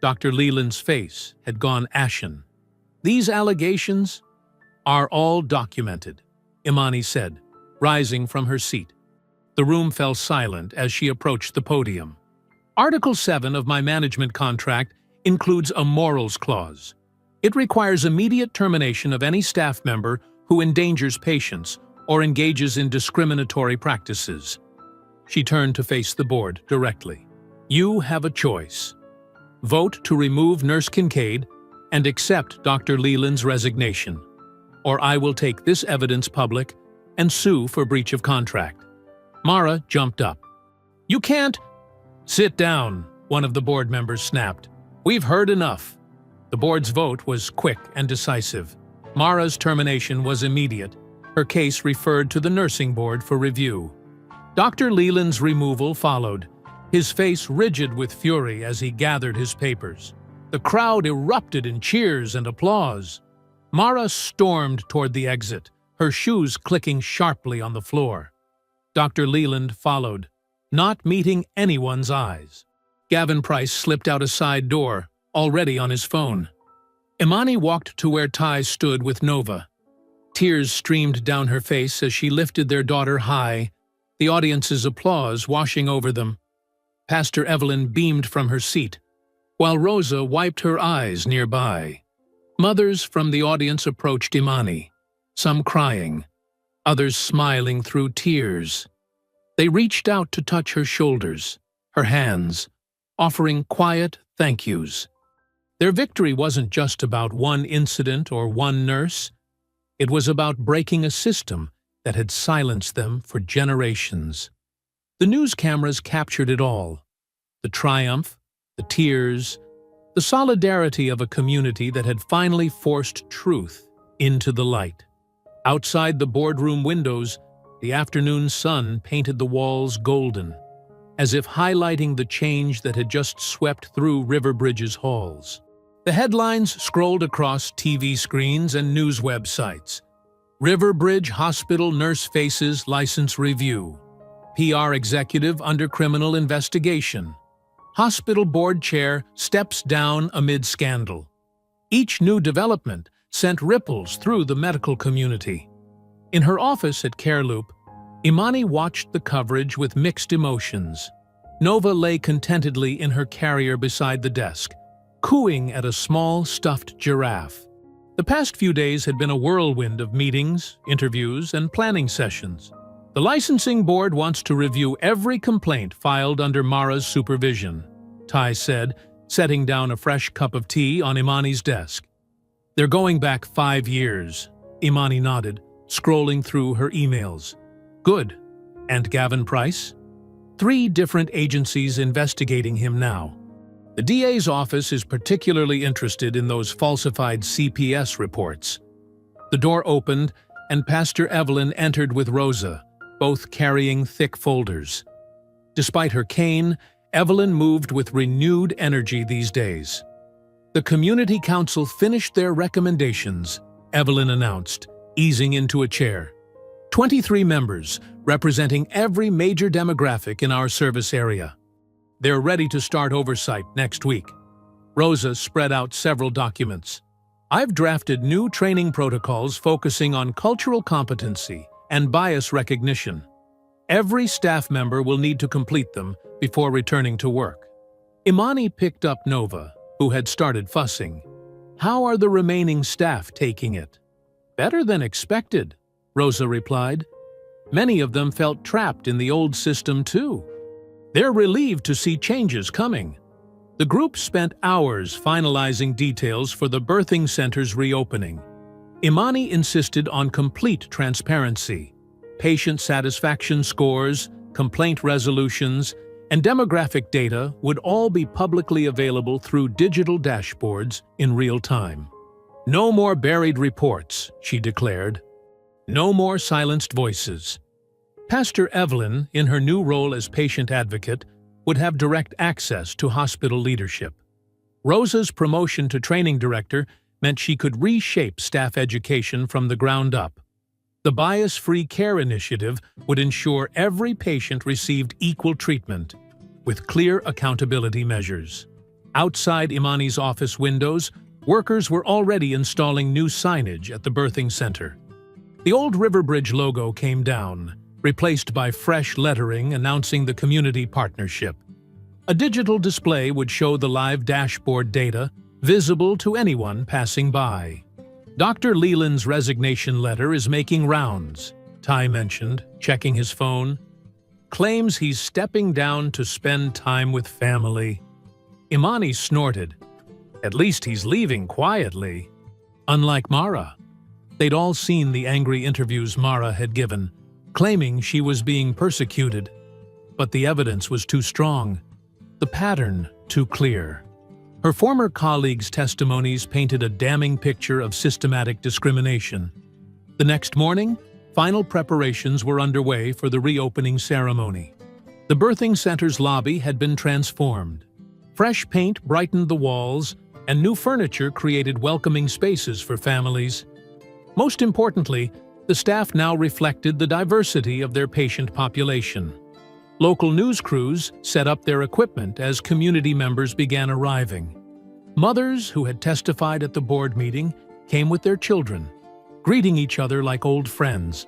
Dr. Leland's face had gone ashen. "These allegations are all documented," Imani said, rising from her seat. The room fell silent as she approached the podium. "Article 7 of my management contract includes a morals clause. It requires immediate termination of any staff member who endangers patients or engages in discriminatory practices." She turned to face the board directly. "You have a choice. Vote to remove Nurse Kincaid and accept Dr. Leland's resignation, or I will take this evidence public and sue for breach of contract." Mara jumped up. "You can't—" "Sit down," one of the board members snapped. "We've heard enough." The board's vote was quick and decisive. Mara's termination was immediate, her case referred to the nursing board for review. Dr. Leland's removal followed, his face rigid with fury as he gathered his papers. The crowd erupted in cheers and applause. Mara stormed toward the exit, her shoes clicking sharply on the floor. Dr. Leland followed, not meeting anyone's eyes. Gavin Price slipped out a side door, already on his phone. Imani walked to where Ty stood with Nova. Tears streamed down her face as she lifted their daughter high, the audience's applause washing over them. Pastor Evelyn beamed from her seat, while Rosa wiped her eyes nearby. Mothers from the audience approached Imani, some crying, others smiling through tears. They reached out to touch her shoulders, her hands, offering quiet thank yous. Their victory wasn't just about one incident or one nurse. It was about breaking a system that had silenced them for generations. The news cameras captured it all. The triumph, the tears, the solidarity of a community that had finally forced truth into the light. Outside the boardroom windows, the afternoon sun painted the walls golden, as if highlighting the change that had just swept through Riverbridge's halls. The headlines scrolled across TV screens and news websites. Riverbridge Hospital nurse faces license review. PR executive under criminal investigation. Hospital board chair steps down amid scandal. Each new development sent ripples through the medical community. In her office at CareLoop, Imani watched the coverage with mixed emotions. Nova lay contentedly in her carrier beside the desk, cooing at a small stuffed giraffe. The past few days had been a whirlwind of meetings, interviews, and planning sessions. The licensing board wants to review every complaint filed under Mara's supervision, Tai said, setting down a fresh cup of tea on Imani's desk. They're going back 5 years, Imani nodded, scrolling through her emails. Good. And Gavin Price? 3 different agencies investigating him now. The DA's office is particularly interested in those falsified CPS reports. The door opened, and Pastor Evelyn entered with Rosa, both carrying thick folders. Despite her cane, Evelyn moved with renewed energy these days. The Community Council finished their recommendations, Evelyn announced, easing into a chair. 23 members, representing every major demographic in our service area. They're ready to start oversight next week. Rosa spread out several documents. I've drafted new training protocols focusing on cultural competency and bias recognition. Every staff member will need to complete them before returning to work. Imani picked up Nova, who had started fussing. How are the remaining staff taking it? Better than expected, Rosa replied. Many of them felt trapped in the old system too. They're relieved to see changes coming. The group spent hours finalizing details for the birthing center's reopening. Imani insisted on complete transparency. Patient satisfaction scores, complaint resolutions, and demographic data would all be publicly available through digital dashboards in real time. No more buried reports, she declared. No more silenced voices. Pastor Evelyn, in her new role as patient advocate, would have direct access to hospital leadership. Rosa's promotion to training director meant she could reshape staff education from the ground up. The Bias-Free Care Initiative would ensure every patient received equal treatment, with clear accountability measures. Outside Imani's office windows, workers were already installing new signage at the birthing center. The old Riverbridge logo came down, replaced by fresh lettering announcing the community partnership. A digital display would show the live dashboard data, visible to anyone passing by. Dr. Leland's resignation letter is making rounds, Tai mentioned, checking his phone. Claims he's stepping down to spend time with family. Imani snorted. At least he's leaving quietly. Unlike Mara. They'd all seen the angry interviews Mara had given, claiming she was being persecuted. But the evidence was too strong, the pattern too clear. Her former colleagues' testimonies painted a damning picture of systematic discrimination. The next morning, final preparations were underway for the reopening ceremony. The birthing center's lobby had been transformed. Fresh paint brightened the walls, and new furniture created welcoming spaces for families. Most importantly, the staff now reflected the diversity of their patient population. Local news crews set up their equipment as community members began arriving. Mothers who had testified at the board meeting came with their children, greeting each other like old friends.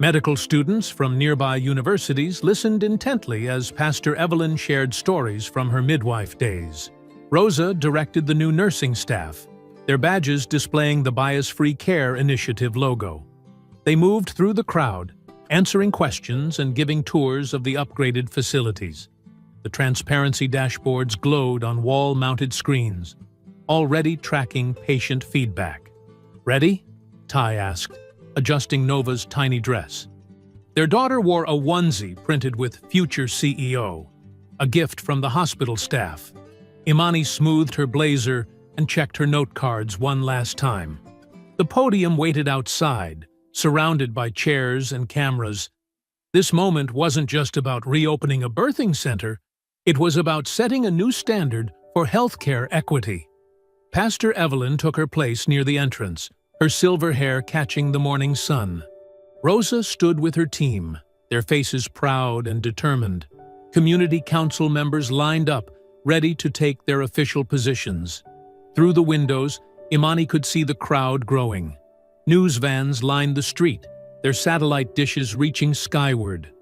Medical students from nearby universities listened intently as Pastor Evelyn shared stories from her midwife days. Rosa directed the new nursing staff, their badges displaying the Bias-Free Care Initiative logo. They moved through the crowd, answering questions and giving tours of the upgraded facilities. The transparency dashboards glowed on wall-mounted screens, already tracking patient feedback. Ready? Tai asked, adjusting Nova's tiny dress. Their daughter wore a onesie printed with Future CEO, a gift from the hospital staff. Imani smoothed her blazer and checked her note cards one last time. The podium waited outside, surrounded by chairs and cameras. This moment wasn't just about reopening a birthing center, it was about setting a new standard for healthcare equity. Pastor Evelyn took her place near the entrance, her silver hair catching the morning sun. Rosa stood with her team, their faces proud and determined. Community council members lined up, ready to take their official positions. Through the windows, Imani could see the crowd growing. News vans lined the street, their satellite dishes reaching skyward.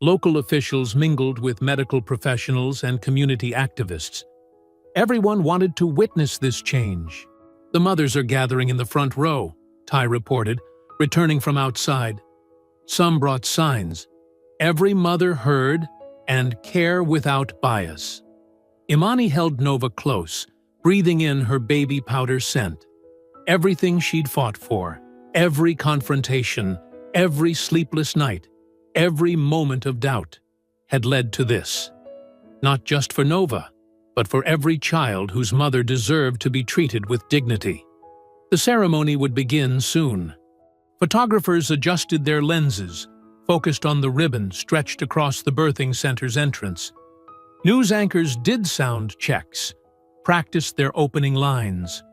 Local officials mingled with medical professionals and community activists. Everyone wanted to witness this change. The mothers are gathering in the front row, Ty reported, returning from outside. Some brought signs. Every mother heard, and care without bias. Imani held Nova close, breathing in her baby powder scent. Everything she'd fought for, every confrontation, every sleepless night, every moment of doubt, had led to this. Not just for Nova, but for every child whose mother deserved to be treated with dignity. The ceremony would begin soon. Photographers adjusted their lenses, focused on the ribbon stretched across the birthing center's entrance. News anchors did sound checks, practiced their opening lines.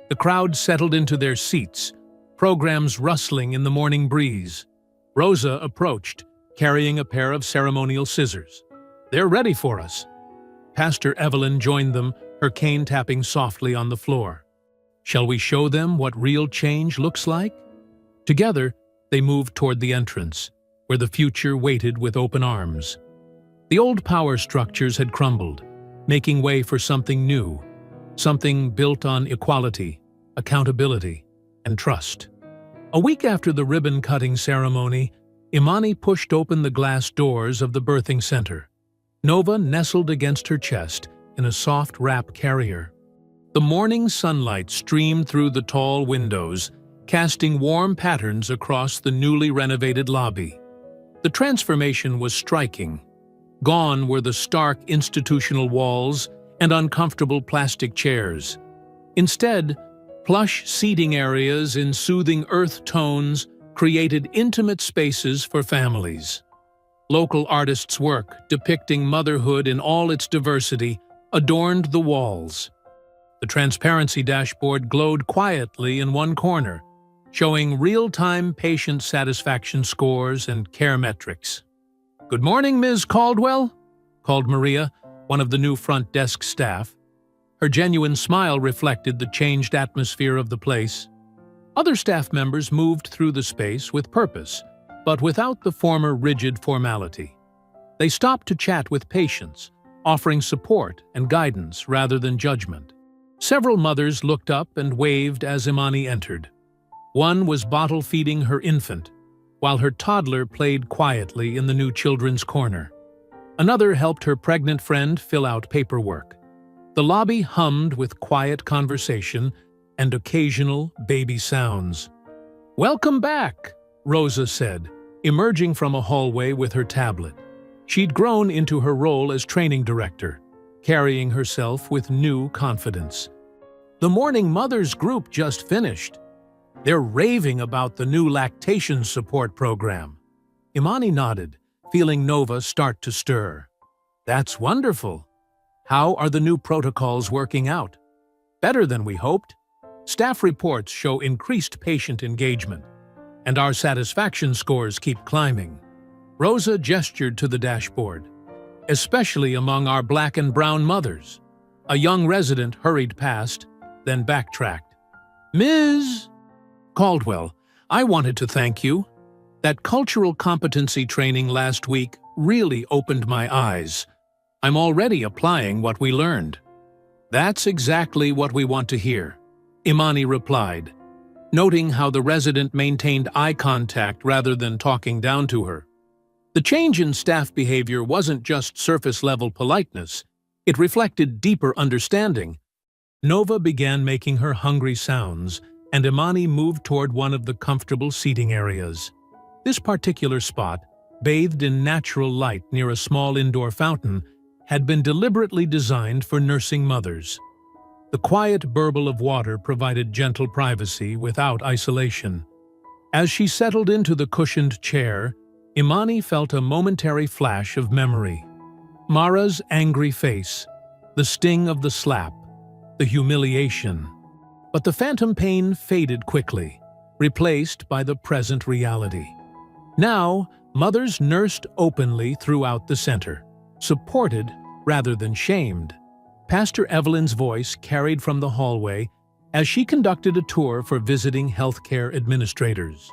The crowd settled into their seats, programs rustling in the morning breeze. Rosa approached, carrying a pair of ceremonial scissors. "They're ready for us." Pastor Evelyn joined them, her cane tapping softly on the floor. "Shall we show them what real change looks like?" Together, they moved toward the entrance, where the future waited with open arms. The old power structures had crumbled, making way for something new, something built on equality, accountability, and trust. A week after the ribbon-cutting ceremony, Imani pushed open the glass doors of the birthing center. Nova nestled against her chest in a soft wrap carrier. The morning sunlight streamed through the tall windows, casting warm patterns across the newly renovated lobby. The transformation was striking. Gone were the stark institutional walls and uncomfortable plastic chairs. Instead, plush seating areas in soothing earth tones created intimate spaces for families. Local artists' work, depicting motherhood in all its diversity, adorned the walls. The transparency dashboard glowed quietly in one corner, showing real-time patient satisfaction scores and care metrics. "Good morning, Ms. Caldwell," called Maria, one of the new front desk staff. Her genuine smile reflected the changed atmosphere of the place. Other staff members moved through the space with purpose, but without the former rigid formality. They stopped to chat with patients, offering support and guidance rather than judgment. Several mothers looked up and waved as Imani entered. One was bottle-feeding her infant, while her toddler played quietly in the new children's corner. Another helped her pregnant friend fill out paperwork. The lobby hummed with quiet conversation and occasional baby sounds. "Welcome back," Rosa said, emerging from a hallway with her tablet. She'd grown into her role as training director, carrying herself with new confidence. "The Morning Mothers group just finished. They're raving about the new lactation support program." Imani nodded, feeling Nova start to stir. "That's wonderful. How are the new protocols working out?" "Better than we hoped. Staff reports show increased patient engagement, and our satisfaction scores keep climbing." Rosa gestured to the dashboard. "Especially among our Black and brown mothers." A young resident hurried past, then backtracked. "Ms. Caldwell, I wanted to thank you. That cultural competency training last week really opened my eyes. I'm already applying what we learned." "That's exactly what we want to hear," Imani replied, noting how the resident maintained eye contact rather than talking down to her. The change in staff behavior wasn't just surface-level politeness, it reflected deeper understanding. Nova began making her hungry sounds, and Imani moved toward one of the comfortable seating areas. This particular spot, bathed in natural light near a small indoor fountain, had been deliberately designed for nursing mothers. The quiet burble of water provided gentle privacy without isolation. As she settled into the cushioned chair, Imani felt a momentary flash of memory. Mara's angry face, the sting of the slap, the humiliation. But the phantom pain faded quickly, replaced by the present reality. Now, mothers nursed openly throughout the center, supported rather than shamed. Pastor Evelyn's voice carried from the hallway as she conducted a tour for visiting healthcare administrators.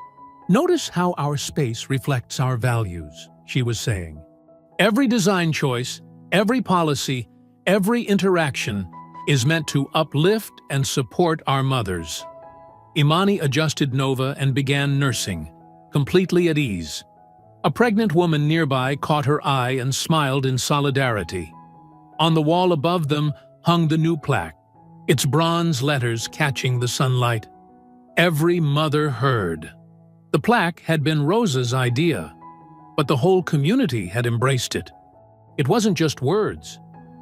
"Notice how our space reflects our values," she was saying. "Every design choice, every policy, every interaction is meant to uplift and support our mothers." Imani adjusted Nova and began nursing, completely at ease. A pregnant woman nearby caught her eye and smiled in solidarity. On the wall above them hung the new plaque, its bronze letters catching the sunlight. Every mother heard. The plaque had been Rosa's idea, but the whole community had embraced it. It wasn't just words.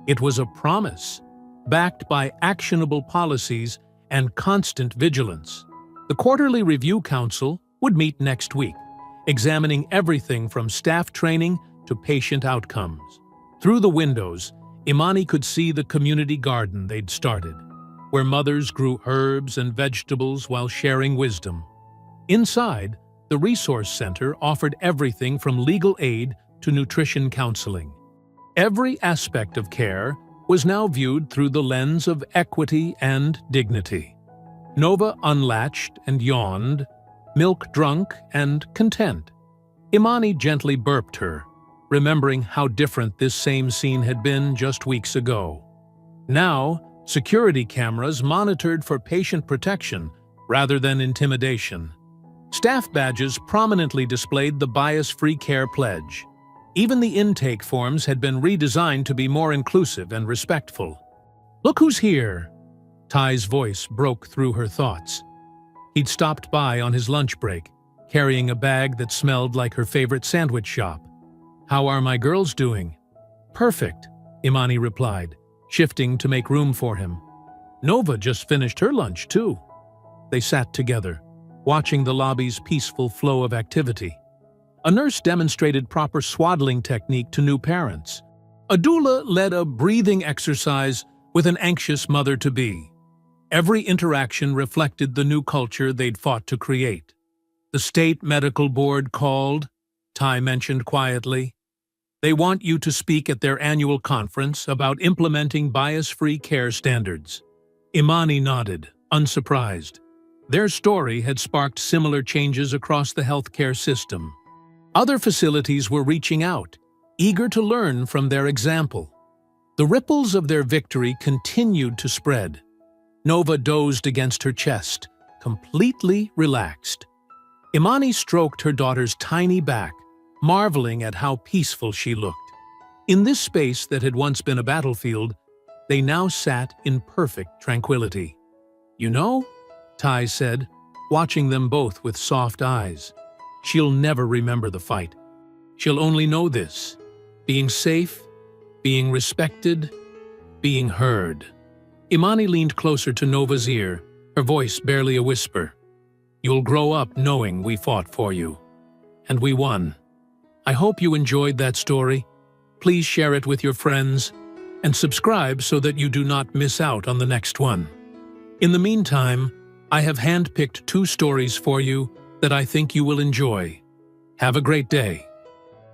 It was a promise, backed by actionable policies and constant vigilance. The Quarterly Review Council would meet next week, examining everything from staff training to patient outcomes. Through the windows, Imani could see the community garden they'd started, where mothers grew herbs and vegetables while sharing wisdom. Inside, the Resource Center offered everything from legal aid to nutrition counseling. Every aspect of care was now viewed through the lens of equity and dignity. Nova unlatched and yawned, milk-drunk and content. Imani gently burped her, remembering how different this same scene had been just weeks ago. Now, security cameras monitored for patient protection rather than intimidation. Staff badges prominently displayed the bias-free care pledge. Even the intake forms had been redesigned to be more inclusive and respectful. "Look who's here!" Ty's voice broke through her thoughts. He'd stopped by on his lunch break, carrying a bag that smelled like her favorite sandwich shop. "How are my girls doing?" "Perfect," Imani replied, shifting to make room for him. "Nova just finished her lunch, too." They sat together, watching the lobby's peaceful flow of activity. A nurse demonstrated proper swaddling technique to new parents. A doula led a breathing exercise with an anxious mother-to-be. Every interaction reflected the new culture they'd fought to create. "The state medical board called," Ty mentioned quietly. "They want you to speak at their annual conference about implementing bias-free care standards." Imani nodded, unsurprised. Their story had sparked similar changes across the healthcare system. Other facilities were reaching out, eager to learn from their example. The ripples of their victory continued to spread. Nova dozed against her chest, completely relaxed. Imani stroked her daughter's tiny back, marveling at how peaceful she looked. In this space that had once been a battlefield, they now sat in perfect tranquility. "You know," Ty said, watching them both with soft eyes, "she'll never remember the fight. She'll only know this: being safe, being respected, being heard." Imani leaned closer to Nova's ear, her voice barely a whisper. "You'll grow up knowing we fought for you. And we won." I hope you enjoyed that story. Please share it with your friends and subscribe so that you do not miss out on the next one. In the meantime, I have handpicked 2 stories for you that I think you will enjoy. Have a great day.